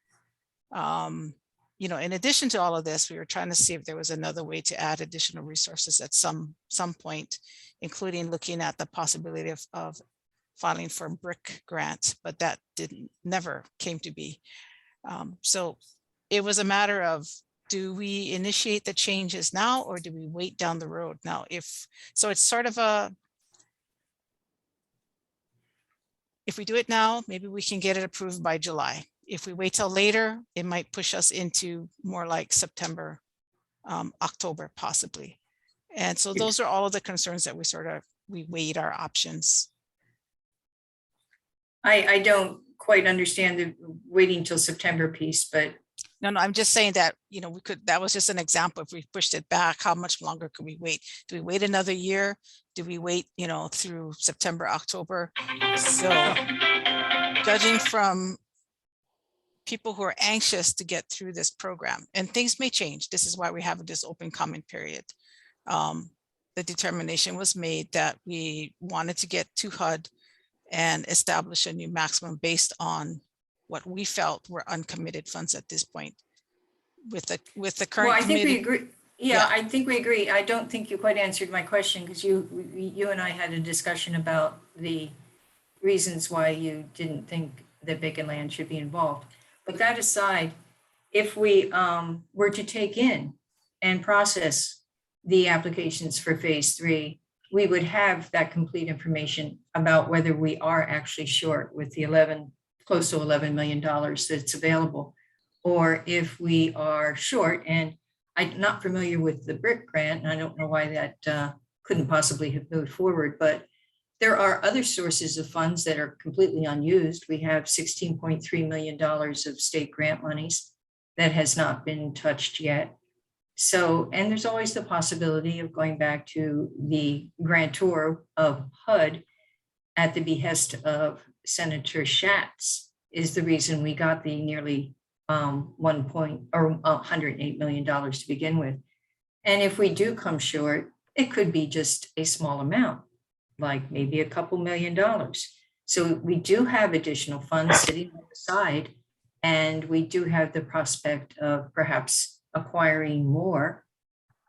You know, in addition to all of this, we were trying to see if there was another way to add additional resources at some point, including looking at the possibility of filing for a BRIC grant, but that never came to be. So it was a matter of, do we initiate the changes now or do we wait down the road? Now, so it's sort of if we do it now, maybe we can get it approved by July. If we wait till later, it might push us into more like September, October, possibly. And so those are all of the concerns that we weighed our options. I don't quite understand the waiting till September piece, but. No, I'm just saying that, you know, that was just an example. If we pushed it back, how much longer could we wait? Do we wait another year? Do we wait, you know, through September, October? So judging from people who are anxious to get through this program, and things may change. This is why we have this open comment period. The determination was made that we wanted to get to HUD and establish a new maximum based on what we felt were uncommitted funds at this point. With the current Well, I think we committee. agree. Yeah, I think we agree. I don't think you quite answered my question because you and I had a discussion about the reasons why you didn't think that vacant land should be involved. But that aside, if we were to take in and process the applications for phase 3, we would have that complete information about whether we are actually short with the close to $11 million that's available, or if we are short. And I'm not familiar with the BRIC grant, and I don't know why that couldn't possibly have moved forward, but there are other sources of funds that are completely unused. We have $16.3 million of state grant monies that has not been touched yet. So, and there's always the possibility of going back to the grantor of HUD at the behest of Senator Schatz is the reason we got the nearly $108 million to begin with. And if we do come short, it could be just a small amount, like maybe a couple $1 million. So we do have additional funds sitting on the side, and we do have the prospect of perhaps acquiring more,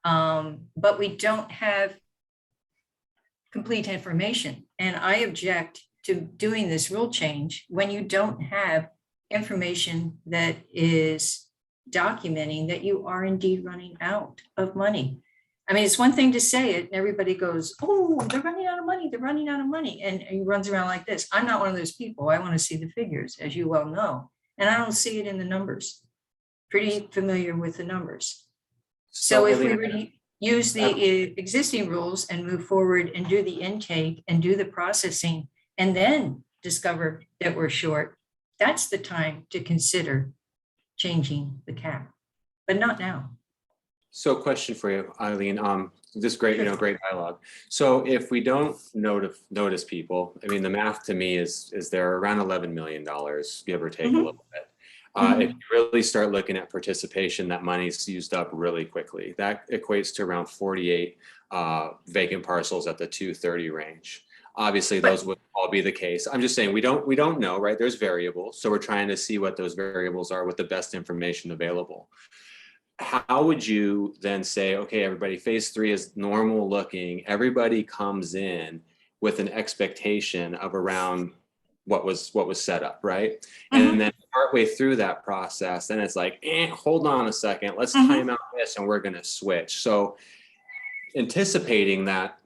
but we don't have complete information. And I object to doing this rule change when you don't have information that is documenting that you are indeed running out of money. I mean, it's one thing to say it and everybody goes, oh, they're running out of money, they're running out of money. And he runs around like this. I'm not one of those people. I want to see the figures, as you well know. And I don't see it in the numbers. Pretty familiar with the numbers. So if we were to use the existing rules and move forward and do the intake and do the processing and then discover that we're short, that's the time to consider changing the cap, but not now. So question for you, Eileen, this great, great dialogue. So if we don't notice people, I mean, the math to me is they're around $11 million, give or take a little bit. If you really start looking at participation, that money's used up really quickly. That equates to around 48 vacant parcels at the 230 range. Obviously, those would all be the case. I'm just saying we don't know, right? There's variables. So we're trying to see what those variables are with the best information available. How would you then say, okay, everybody, phase 3 is normal looking. Everybody comes in with an expectation of around what was set up, right? And then partway through that process, then it's like, hold on a second, let's time out this and we're gonna switch. So anticipating that,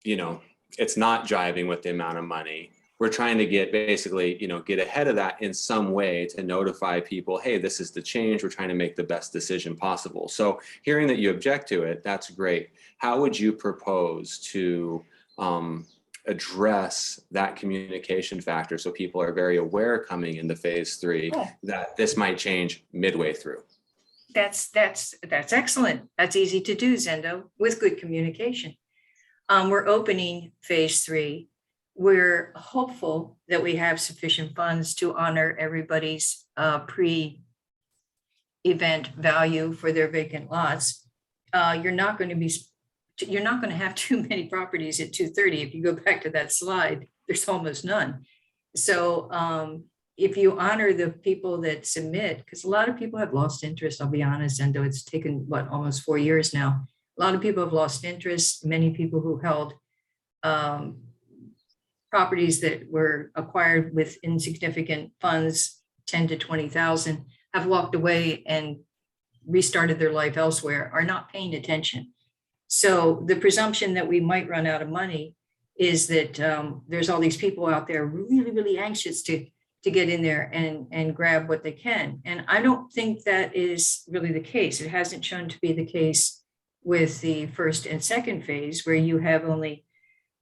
it's not jiving with the amount of money, we're trying to get ahead of that in some way to notify people, hey, this is the change. We're trying to make the best decision possible. So hearing that you object to it, that's great. How would you propose to address that communication factor so people are very aware coming into phase 3 that this might change midway through? That's excellent. That's easy to do, Zendo, with good communication. We're opening phase 3. We're hopeful that we have sufficient funds to honor everybody's pre-event value for their vacant lots. You're not going to have too many properties at 230. If you go back to that slide, there's almost none. So if you honor the people that submit, because a lot of people have lost interest, I'll be honest, and though it's taken almost 4 years now, a lot of people have lost interest. Many people who held properties that were acquired with insignificant funds, 10 to 20,000, have walked away and restarted their life elsewhere, are not paying attention. So the presumption that we might run out of money is that there's all these people out there really, really anxious to get in there and grab what they can. And I don't think that is really the case. It hasn't shown to be the case with the first and second phase, where you have only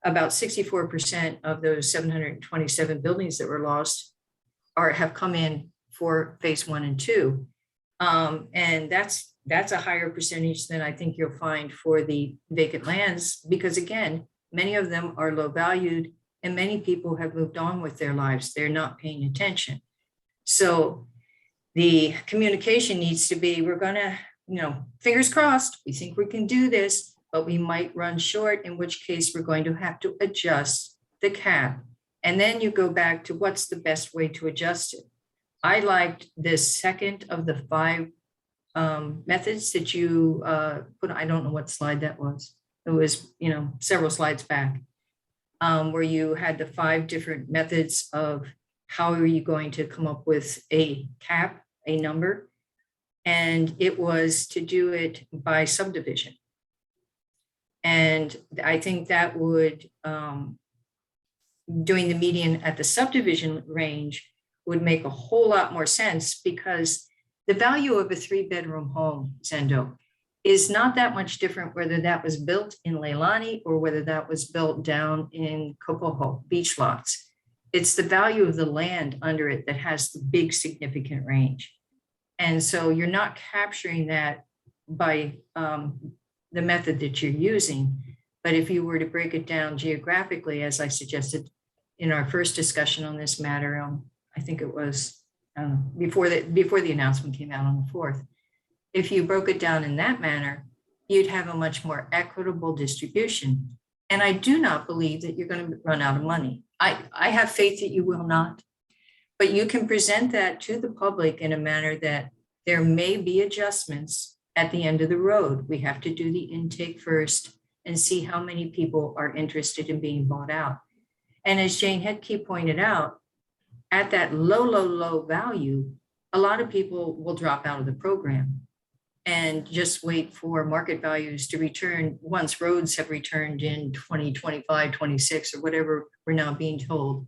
about 64% of those 727 buildings that were lost have come in for phase 1 and 2. And that's a higher percentage than I think you'll find for the vacant lands, because again, many of them are low valued and many people have moved on with their lives. They're not paying attention. So the communication needs to be, we're gonna, fingers crossed, we think we can do this, but we might run short, in which case we're going to have to adjust the cap. And then you go back to what's the best way to adjust it. I liked this second of the 5 methods that you put. I don't know what slide that was. It was, several slides back, where you had the 5 different methods of how are you going to come up with a cap, a number. And it was to do it by subdivision. And I think that would, doing the median at the subdivision range would make a whole lot more sense, because the value of a 3-bedroom home, Zendo, is not that much different whether that was built in Leilani or whether that was built down in Kokoho beach lots. It's the value of the land under it that has the big significant range. And so you're not capturing that by the method that you're using. But if you were to break it down geographically, as I suggested in our first discussion on this matter, I think it was before the announcement came out on the 4th, if you broke it down in that manner, you'd have a much more equitable distribution. And I do not believe that you're going to run out of money. I have faith that you will not, but you can present that to the public in a manner that there may be adjustments at the end of the road. We have to do the intake first and see how many people are interested in being bought out. And as Jane Hedke pointed out, at that low value, a lot of people will drop out of the program and just wait for market values to return once roads have returned in 2025, 26, or whatever we're now being told.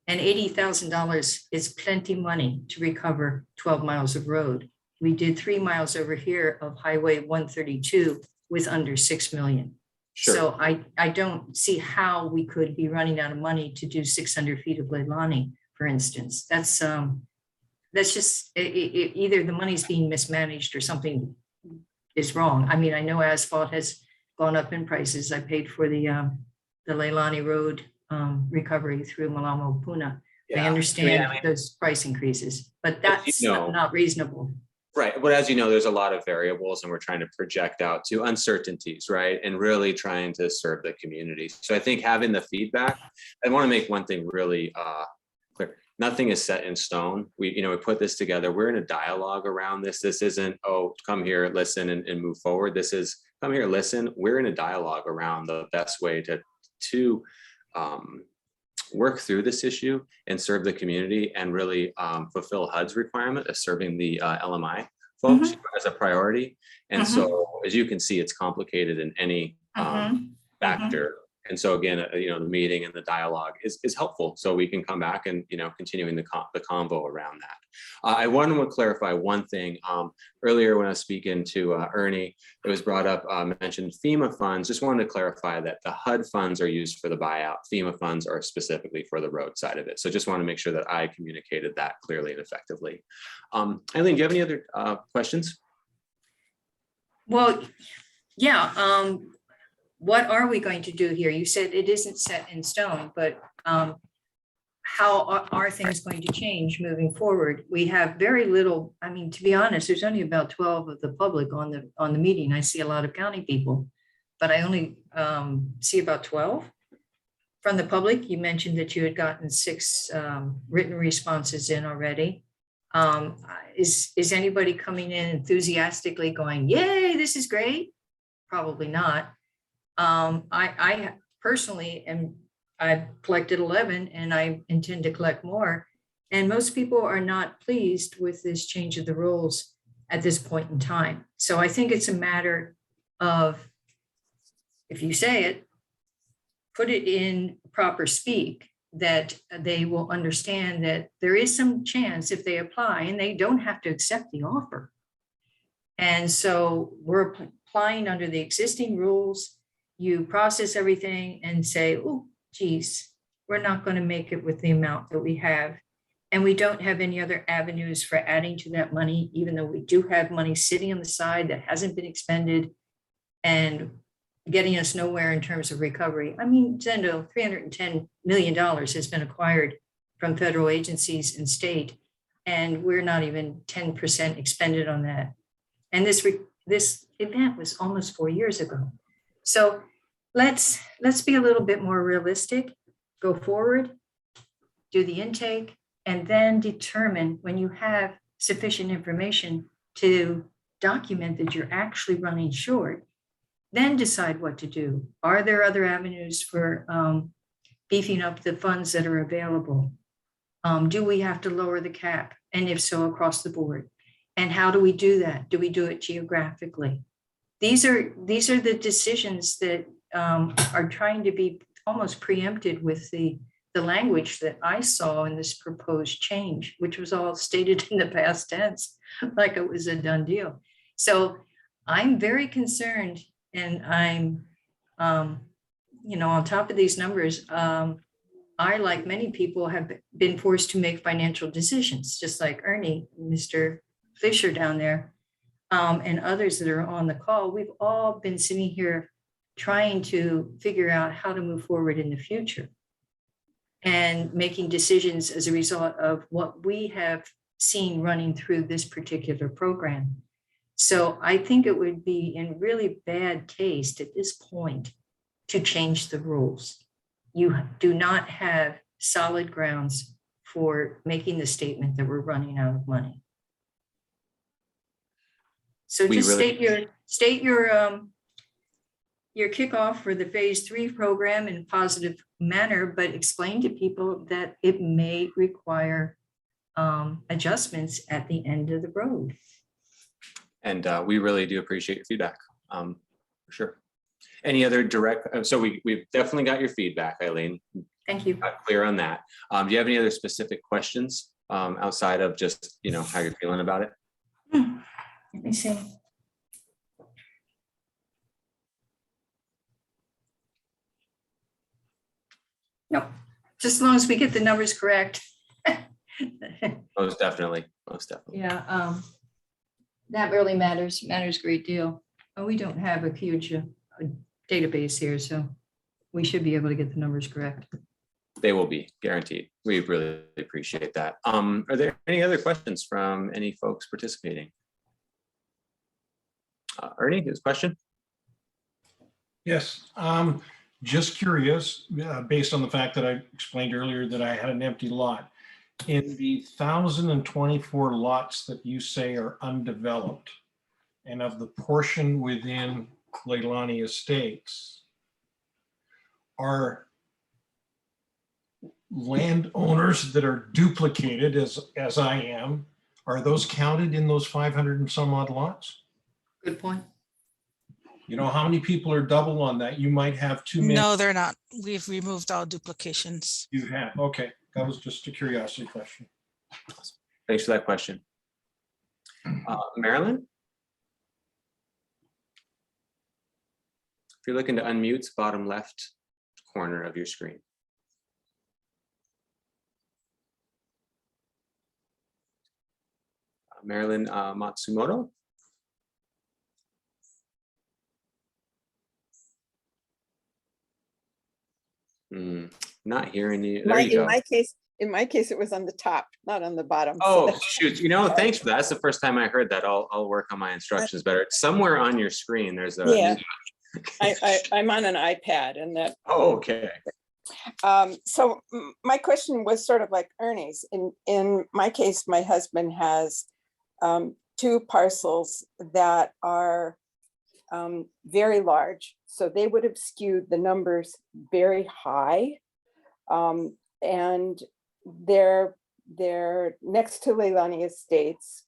And $80,000 is plenty money to recover 12 miles of road. We did 3 miles over here of Highway 132 with under 6 million. Sure. So I don't see how we could be running out of money to do 600 feet of Leilani, for instance. That's just either the money's being mismanaged or something is wrong. I mean, I know asphalt has gone up in prices. I paid for the Leilani Road recovery through Malamo Puna. I understand those price increases, but that's not reasonable. Right. But as you know, there's a lot of variables and we're trying to project out to uncertainties, right? And really trying to serve the community. So I think having the feedback, I want to make one thing really clear. Nothing is set in stone. We put this together. We're in a dialogue around this. This isn't, oh, come here, listen and move forward. This is come here, listen. We're in a dialogue around the best way to work through this issue and serve the community and really fulfill HUD's requirement of serving the LMI folks as a priority. And so, as you can see, it's complicated in any factor. And so again, the meeting and the dialogue is helpful. So we can come back and, continuing the convo around that. I want to clarify one thing. Earlier when I was speaking to Ernie, it was brought up, mentioned FEMA funds. Just wanted to clarify that the HUD funds are used for the buyout. FEMA funds are specifically for the road side of it. So just want to make sure that I communicated that clearly and effectively. Eileen, do you have any other questions? Well, yeah. What are we going to do here? You said it isn't set in stone, but how are things going to change moving forward? We have very little, I mean, to be honest, there's only about 12 of the public on the meeting. I see a lot of county people, but I only see about 12 from the public. You mentioned that you had gotten 6 written responses in already. Is anybody coming in enthusiastically going, yay, this is great? Probably not. I personally I've collected 11 and I intend to collect more. And most people are not pleased with this change of the rules at this point in time. So I think it's a matter of, if you say it, put it in proper speak, that they will understand that there is some chance if they apply and they don't have to accept the offer. And so we're applying under the existing rules. You process everything and say, oh, geez, we're not going to make it with the amount that we have. And we don't have any other avenues for adding to that money, even though we do have money sitting on the side that hasn't been expended and getting us nowhere in terms of recovery. I mean, Zendo, $310 million has been acquired from federal agencies and state, and we're not even 10% expended on that. And this event was almost 4 years ago. So let's be a little bit more realistic, go forward, do the intake, and then determine when you have sufficient information to document that you're actually running short, then decide what to do. Are there other avenues for beefing up the funds that are available? Do we have to lower the cap? And if so, across the board? And how do we do that? Do we do it geographically? These are the decisions that are trying to be almost preempted with the language that I saw in this proposed change, which was all stated in the past tense, like it was a done deal. So I'm very concerned, and I'm, on top of these numbers, I, like many people, have been forced to make financial decisions, just like Ernie, Mr. Fisher down there. And others that are on the call. We've all been sitting here trying to figure out how to move forward in the future and making decisions as a result of what we have seen running through this particular program. So I think it would be in really bad taste at this point to change the rules. You do not have solid grounds for making the statement that we're running out of money. So just state your kickoff for the phase 3 program in a positive manner, but explain to people that it may require adjustments at the end of the road. And we really do appreciate your feedback, for sure. Any other direct, so we've definitely got your feedback, Eileen. Thank you. Clear on that. Do you have any other specific questions outside of just, how you're feeling about it? Let me see. No, just as long as we get the numbers correct. Most definitely. Yeah, that really matters a great deal. We don't have a huge database here, so we should be able to get the numbers correct. They will be guaranteed. We really appreciate that. Are there any other questions from any folks participating? Ernie, his question? Yes, just curious, based on the fact that I explained earlier that I had an empty lot. In the 1,024 lots that you say are undeveloped, and of the portion within Leilani Estates, are landowners that are duplicated as I am, are those counted in those 500 and some odd lots? Good point. You know, how many people are double on that? You might have too many. No, they're not. We've removed all duplications. You have, okay. That was just a curiosity question. Thanks for that question. Marilyn? If you're looking to unmute, it's bottom left corner of your screen. Marilyn Matsumoto? Not hearing you. There you go. In my case, it was on the top, not on the bottom. Oh, shoot. You know, thanks for that. That's the first time I heard that. I'll work on my instructions better. Somewhere on your screen, there's a. Yeah. I'm on an iPad and that. Oh, okay. So my question was sort of like Ernie's. In my case, my husband has two parcels that are very large. So they would have skewed the numbers very high. And they're next to Leilani Estates.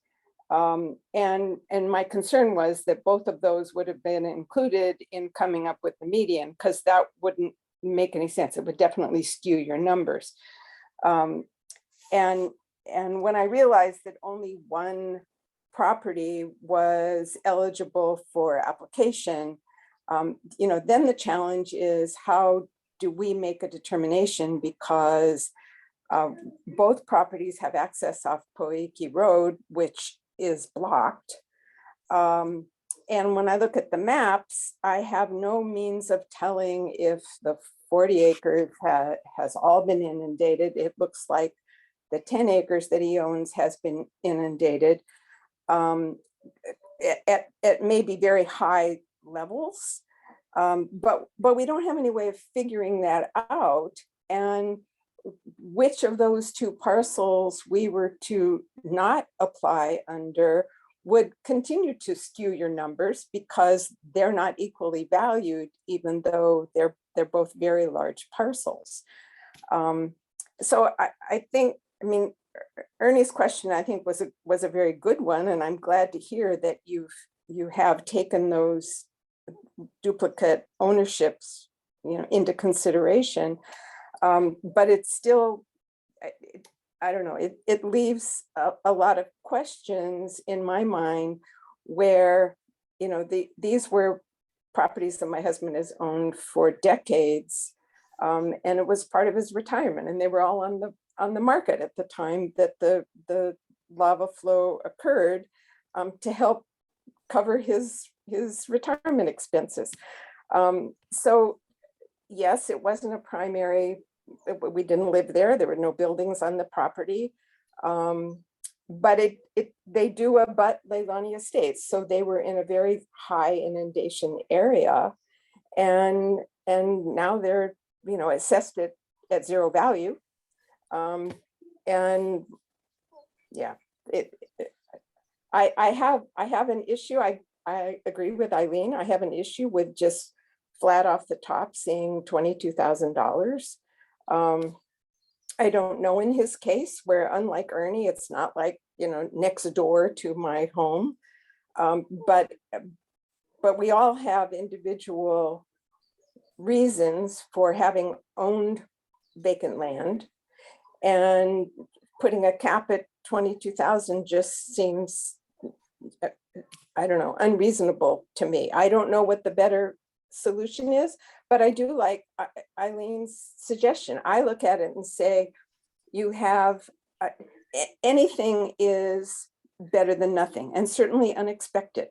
And my concern was that both of those would have been included in coming up with the median, because that wouldn't make any sense. It would definitely skew your numbers. And when I realized that only one property was eligible for application, then the challenge is, how do we make a determination? Because both properties have access off Poiki Road, which is blocked. And when I look at the maps, I have no means of telling if the 40 acres has all been inundated. It looks like the 10 acres that he owns has been inundated at maybe very high levels. But we don't have any way of figuring that out. And which of those two parcels we were to not apply under would continue to skew your numbers, because they're not equally valued, even though they're both very large parcels. So I think, Ernie's question, I think, was a very good one, and I'm glad to hear that you have taken those duplicate ownerships, into consideration. But it's still, I don't know, it leaves a lot of questions in my mind where, these were properties that my husband has owned for decades. And it was part of his retirement, and they were all on the market at the time that the lava flow occurred, to help cover his retirement expenses. So yes, it wasn't a primary. We didn't live there. There were no buildings on the property, but they do abut Leilani Estates, so they were in a very high inundation area, and now they're assessed at zero value, and yeah, I have an issue. I agree with Eileen. I have an issue with just flat off the top saying $22,000. I don't know in his case, where unlike Ernie, it's not like, next door to my home. But we all have individual reasons for having owned vacant land, and putting a cap at 22,000 just seems, I don't know, unreasonable to me. I don't know what the better solution is, but I do like Eileen's suggestion. I look at it and say, you have anything is better than nothing, and certainly unexpected.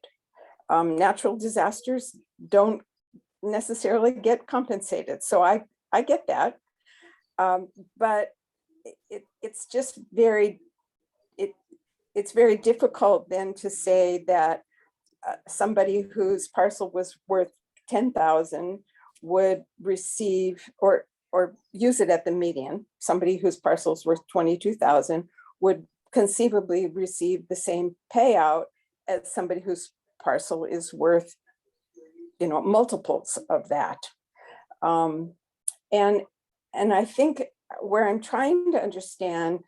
Natural disasters don't necessarily get compensated. So I get that. But it's just it's very difficult then to say that somebody whose parcel was worth 10,000 would receive or use it at the median. Somebody whose parcel is worth 22,000 would conceivably receive the same payout as somebody whose parcel is worth, multiples of that. And I think where I'm trying to understand,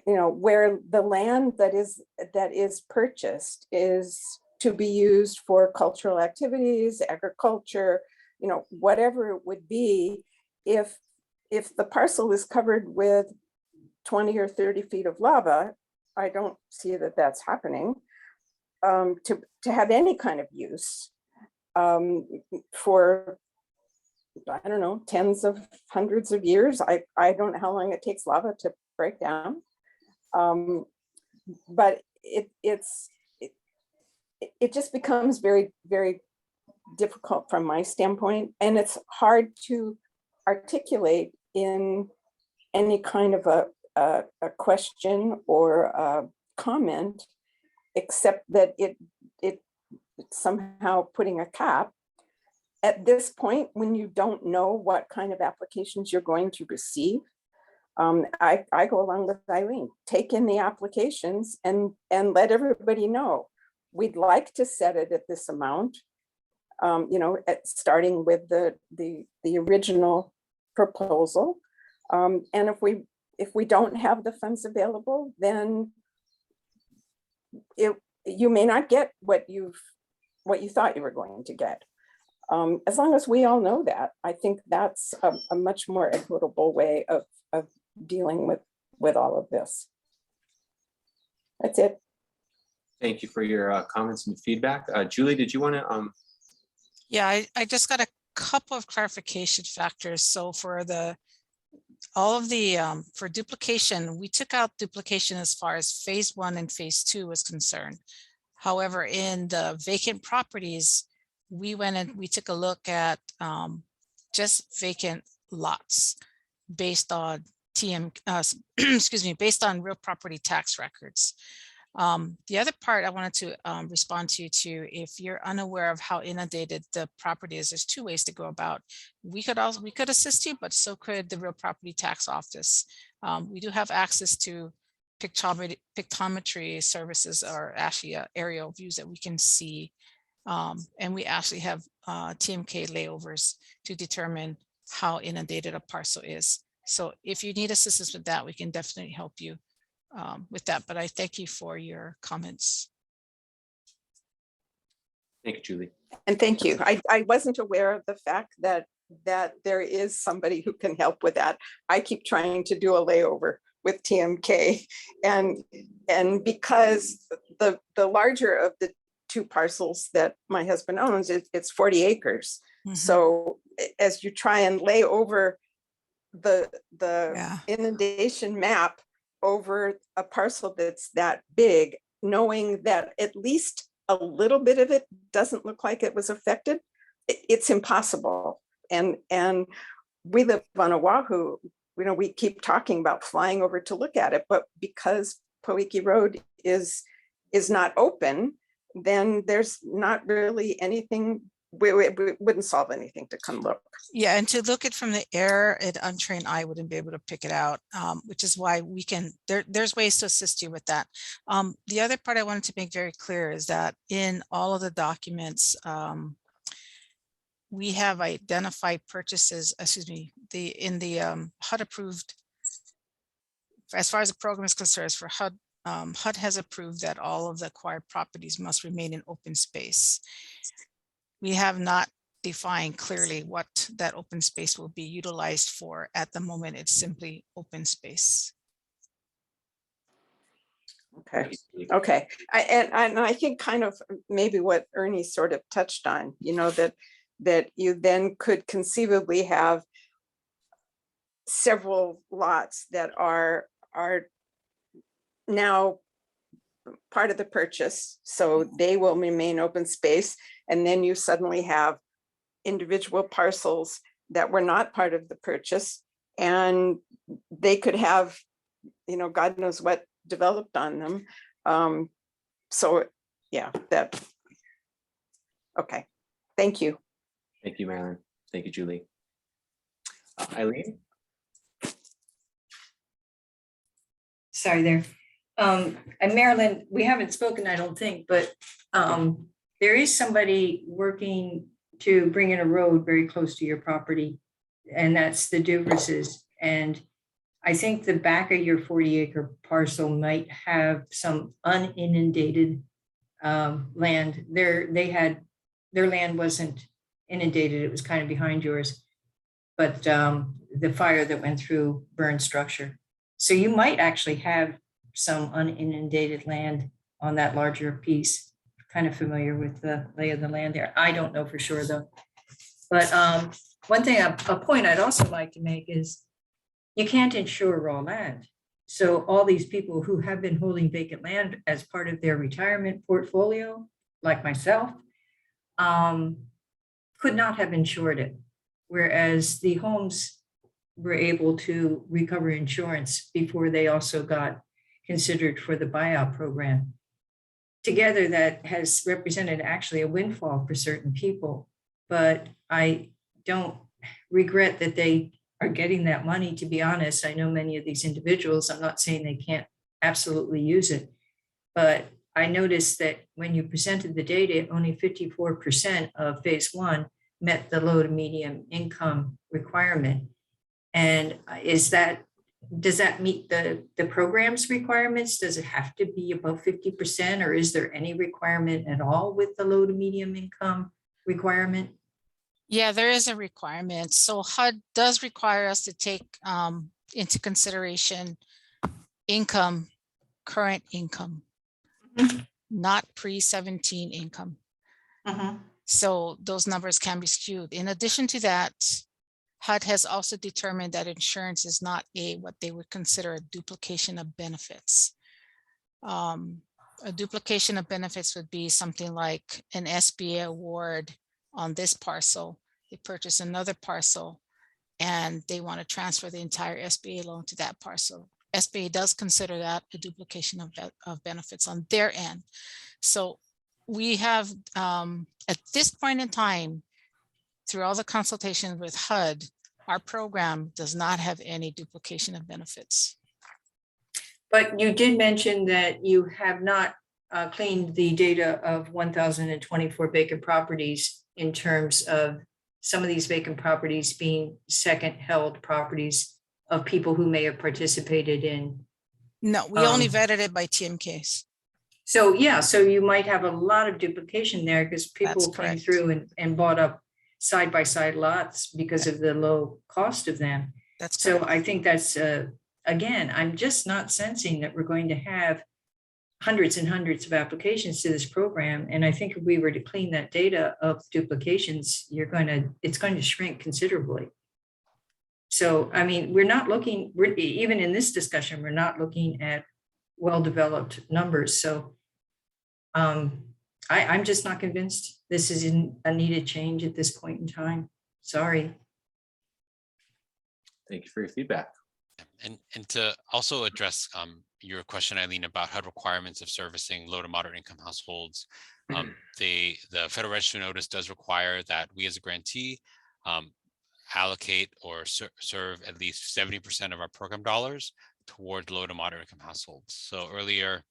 where the land that is purchased is to be used for cultural activities, agriculture, whatever it would be, if the parcel is covered with 20 or 30 feet of lava, I don't see that that's happening. To have any kind of use for, I don't know, tens of hundreds of years. I don't know how long it takes lava to break down. But it just becomes very, very difficult from my standpoint. And it's hard to articulate in any kind of a question or a comment, except that it's somehow putting a cap. At this point, when you don't know what kind of applications you're going to receive, I go along with Eileen, take in the applications and let everybody know. We'd like to set it at this amount, starting with the original proposal. And if we don't have the funds available, then you may not get what you thought you were going to get. As long as we all know that, I think that's a much more equitable way of dealing with all of this. That's it. Thank you for your comments and feedback. Julie, did you want to? Yeah, I just got a couple of clarification factors. So for for duplication, we took out duplication as far as phase 1 and phase 2 was concerned. However, in the vacant properties, we went and we took a look at just vacant lots based on based on real property tax records. The other part I wanted to respond to you too, if you're unaware of how inundated the property is, there's 2 ways to go about. We could assist you, but so could the real property tax office. We do have access to pictometry services, or actually aerial views that we can see. And we actually have TMK layovers to determine how inundated a parcel is. So if you need assistance with that, we can definitely help you with that. But I thank you for your comments. Thank you, Julie. And thank you. I wasn't aware of the fact that there is somebody who can help with that. I keep trying to do a layover with TMK, and because the larger of the 2 parcels that my husband owns, it's 40 acres. Mm-hmm. So as you try and lay over the inundation map over a parcel that's that big, knowing that at least a little bit of it doesn't look like it was affected, it's impossible. And we live on Oahu, we keep talking about flying over to look at it, but because Poiki Road is not open, then there's not really anything. We wouldn't solve anything to come look. Yeah, and to look it from the air, an untrained eye wouldn't be able to pick it out, which is why we can, there's ways to assist you with that. The other part I wanted to make very clear is that in all of the documents, we have identified purchases, in the HUD approved, as far as the program is concerned, for HUD, HUD has approved that all of the acquired properties must remain in open space. We have not defined clearly what that open space will be utilized for. At the moment, it's simply open space. Okay. I think kind of maybe what Ernie sort of touched on, that you then could conceivably have several lots that are now part of the purchase, so they will remain open space. And then you suddenly have individual parcels that were not part of the purchase, and they could have, you know, God knows what developed on them. So yeah, that, okay, thank you. Thank you, Marilyn. Thank you, Julie. Eileen? Sorry there. And Marilyn, we haven't spoken, I don't think, but there is somebody working to bring in a road very close to your property, and that's the Duverses. And I think the back of your 40-acre parcel might have some uninundated land. Their land wasn't inundated, it was kind of behind yours, but the fire that went through burned structure. So you might actually have some uninundated land on that larger piece. Kind of familiar with the lay of the land there. I don't know for sure though. But one thing, a point I'd also like to make is you can't insure raw land. So all these people who have been holding vacant land as part of their retirement portfolio, like myself, could not have insured it. Whereas the homes were able to recover insurance before they also got considered for the buyout program. Together, that has represented actually a windfall for certain people, but I don't regret that they are getting that money. To be honest, I know many of these individuals, I'm not saying they can't absolutely use it, but I noticed that when you presented the data, only 54% of phase one met the low to medium income requirement. And does that meet the program's requirements? Does it have to be above 50%, or is there any requirement at all with the low to medium income requirement? Yeah, there is a requirement. So HUD does require us to take into consideration income, current income, not pre-17 income. So those numbers can be skewed. In addition to that, HUD has also determined that insurance is not what they would consider a duplication of benefits. A duplication of benefits would be something like an SBA award on this parcel. They purchase another parcel and they want to transfer the entire SBA loan to that parcel. SBA does consider that a duplication of benefits on their end. So we have, at this point in time, through all the consultations with HUD, our program does not have any duplication of benefits. But you did mention that you have not cleaned the data of 1,024 vacant properties in terms of some of these vacant properties being second held properties of people who may have participated in. No, we only vetted it by TMKs. So yeah, so you might have a lot of duplication there because people came through and bought up side-by-side lots because of the low cost of them. That's so correct. I think that's, again, I'm just not sensing that we're going to have hundreds and hundreds of applications to this program. And I think if we were to clean that data of duplications, it's going to shrink considerably. So, I mean, we're even in this discussion, we're not looking at well-developed numbers. So I'm just not convinced this is a needed change at this point in time. Sorry. Thank you for your feedback. And to also address your question, Eileen, about HUD requirements of servicing low to moderate income households, the Federal Register notice does require that we as a grantee allocate or serve at least 70% of our program dollars toward low to moderate income households. So earlier,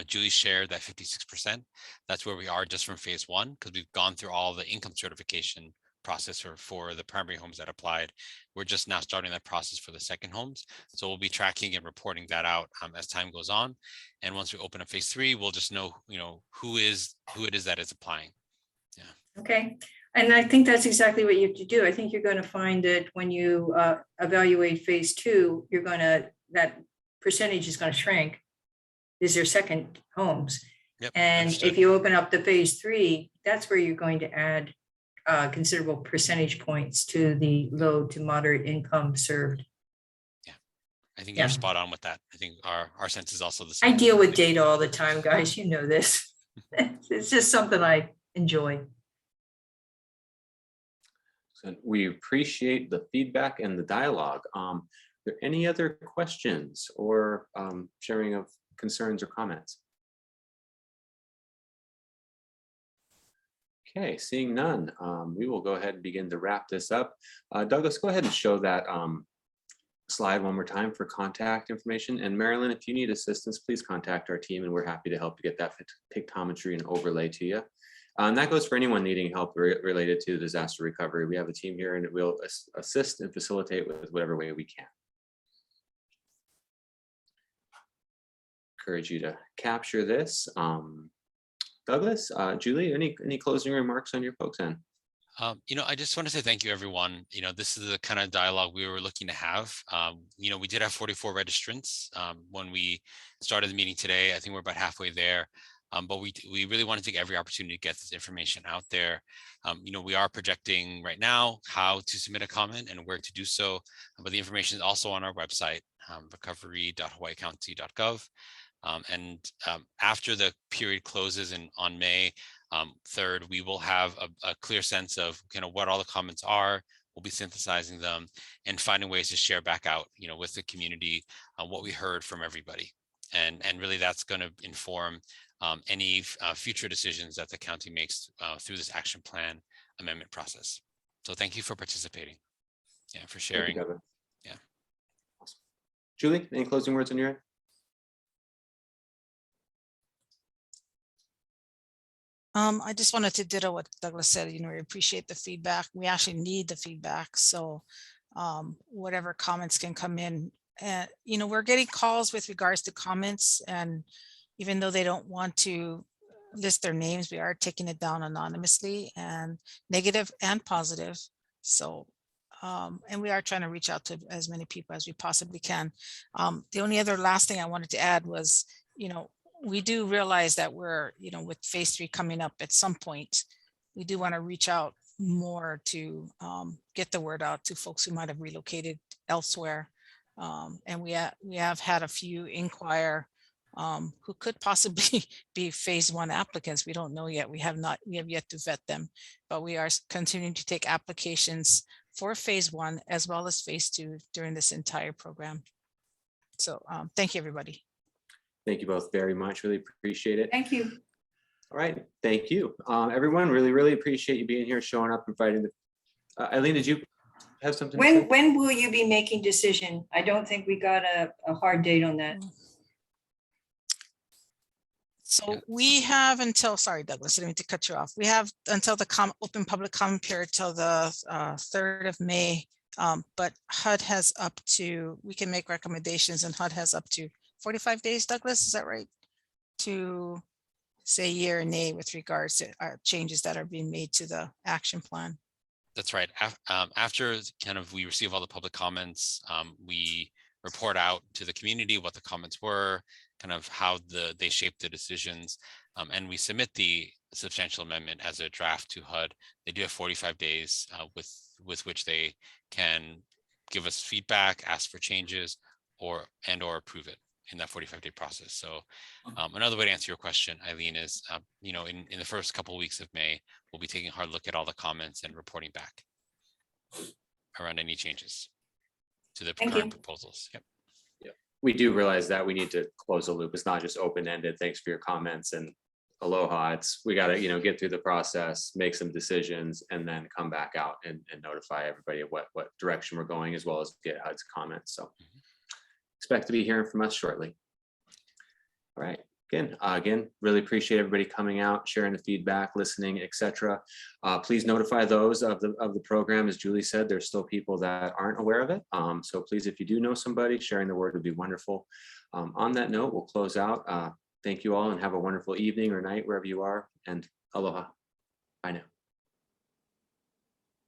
Julie shared that 56%. That's where we are just from phase one, because we've gone through all the income certification process for the primary homes that applied. We're just now starting that process for the second homes. So we'll be tracking and reporting that out as time goes on. And once we open up phase three, we'll just know, who it is that is applying. Yeah. Okay. And I think that's exactly what you have to do. I think you're going to find that when you evaluate phase two, that percentage is going to shrink. These are second homes. Yep, and understood. If you open up the phase three, that's where you're going to add considerable percentage points to the low to moderate income served. Yeah, I think Yeah. you're spot on with that. I think our sense is also the same. I deal with data all the time, guys. You know this. It's just something I enjoy. So we appreciate the feedback and the dialogue. Are there any other questions or sharing of concerns or comments? Okay, seeing none, we will go ahead and begin to wrap this up. Douglas, go ahead and show that slide one more time for contact information. And Marilyn, if you need assistance, please contact our team and we're happy to help you get that pictometry and overlay to you. And that goes for anyone needing help related to disaster recovery. We have a team here and it will assist and facilitate with whatever way we can. Encourage you to capture this. Douglas, Julie, any closing remarks on your folks' end? I just want to say thank you, everyone. This is the kind of dialogue we were looking to have. We did have 44 registrants when we started the meeting today. I think we're about halfway there. But we really want to take every opportunity to get this information out there. We are projecting right now how to submit a comment and where to do so. But the information is also on our website, recovery.hawaiicounty.gov. After the period closes on May 3rd, we will have a clear sense of what all the comments are. We'll be synthesizing them and finding ways to share back out, with the community what we heard from everybody. And really that's going to inform any future decisions that the county makes through this action plan amendment process. So thank you for participating. Yeah, for sharing. Yeah. Awesome. Julie, any closing words on your end? I just wanted to ditto what Douglas said. We appreciate the feedback. We actually need the feedback. So whatever comments can come in. And, we're getting calls with regards to comments. And even though they don't want to list their names, we are taking it down anonymously, and negative and positive. So, and we are trying to reach out to as many people as we possibly can. The only other last thing I wanted to add was, we do realize that we're, with phase 3 coming up at some point, we do want to reach out more to get the word out to folks who might have relocated elsewhere. And we have had a few inquire who could possibly be phase 1 applicants. We don't know yet. We have yet to vet them, but we are continuing to take applications for phase 1 as well as phase 2 during this entire program. So thank you, everybody. Thank you both very much. Really appreciate it. Thank you. All right. Thank you. Everyone, really appreciate you being here, showing up, and fighting. Eileen, did you have something to say? When will you be making decision? I don't think we got a hard date on that. So we have until, sorry, Douglas, I didn't mean to cut you off. We have until the open public comment period till the 3rd of May. But HUD has up to, we can make recommendations, and HUD has up to 45 days, Douglas, is that right? To say yea or nay with regards to changes that are being made to the action plan. That's right. After we receive all the public comments, we report out to the community what the comments were, how they shaped the decisions, and we submit the substantial amendment as a draft to HUD. They do have 45 days with which they can give us feedback, ask for changes, or approve it in that 45-day process. So another way to answer your question, Eileen, is in the first couple of weeks of May, we'll be taking a hard look at all the comments and reporting back around any changes to the current proposals. Yep. We do realize that we need to close the loop. It's not just open-ended. Thanks for your comments and aloha. We got to get through the process, make some decisions, and then come back out and notify everybody of what direction we're going, as well as get HUD's comments. So expect to be hearing from us shortly. All right. Again, really appreciate everybody coming out, sharing the feedback, listening, etc. Please notify those of the program. As Julie said, there's still people that aren't aware of it. So please, if you do know somebody, sharing the word would be wonderful. On that note, we'll close out. Thank you all and have a wonderful evening or night wherever you are, and aloha. Bye now.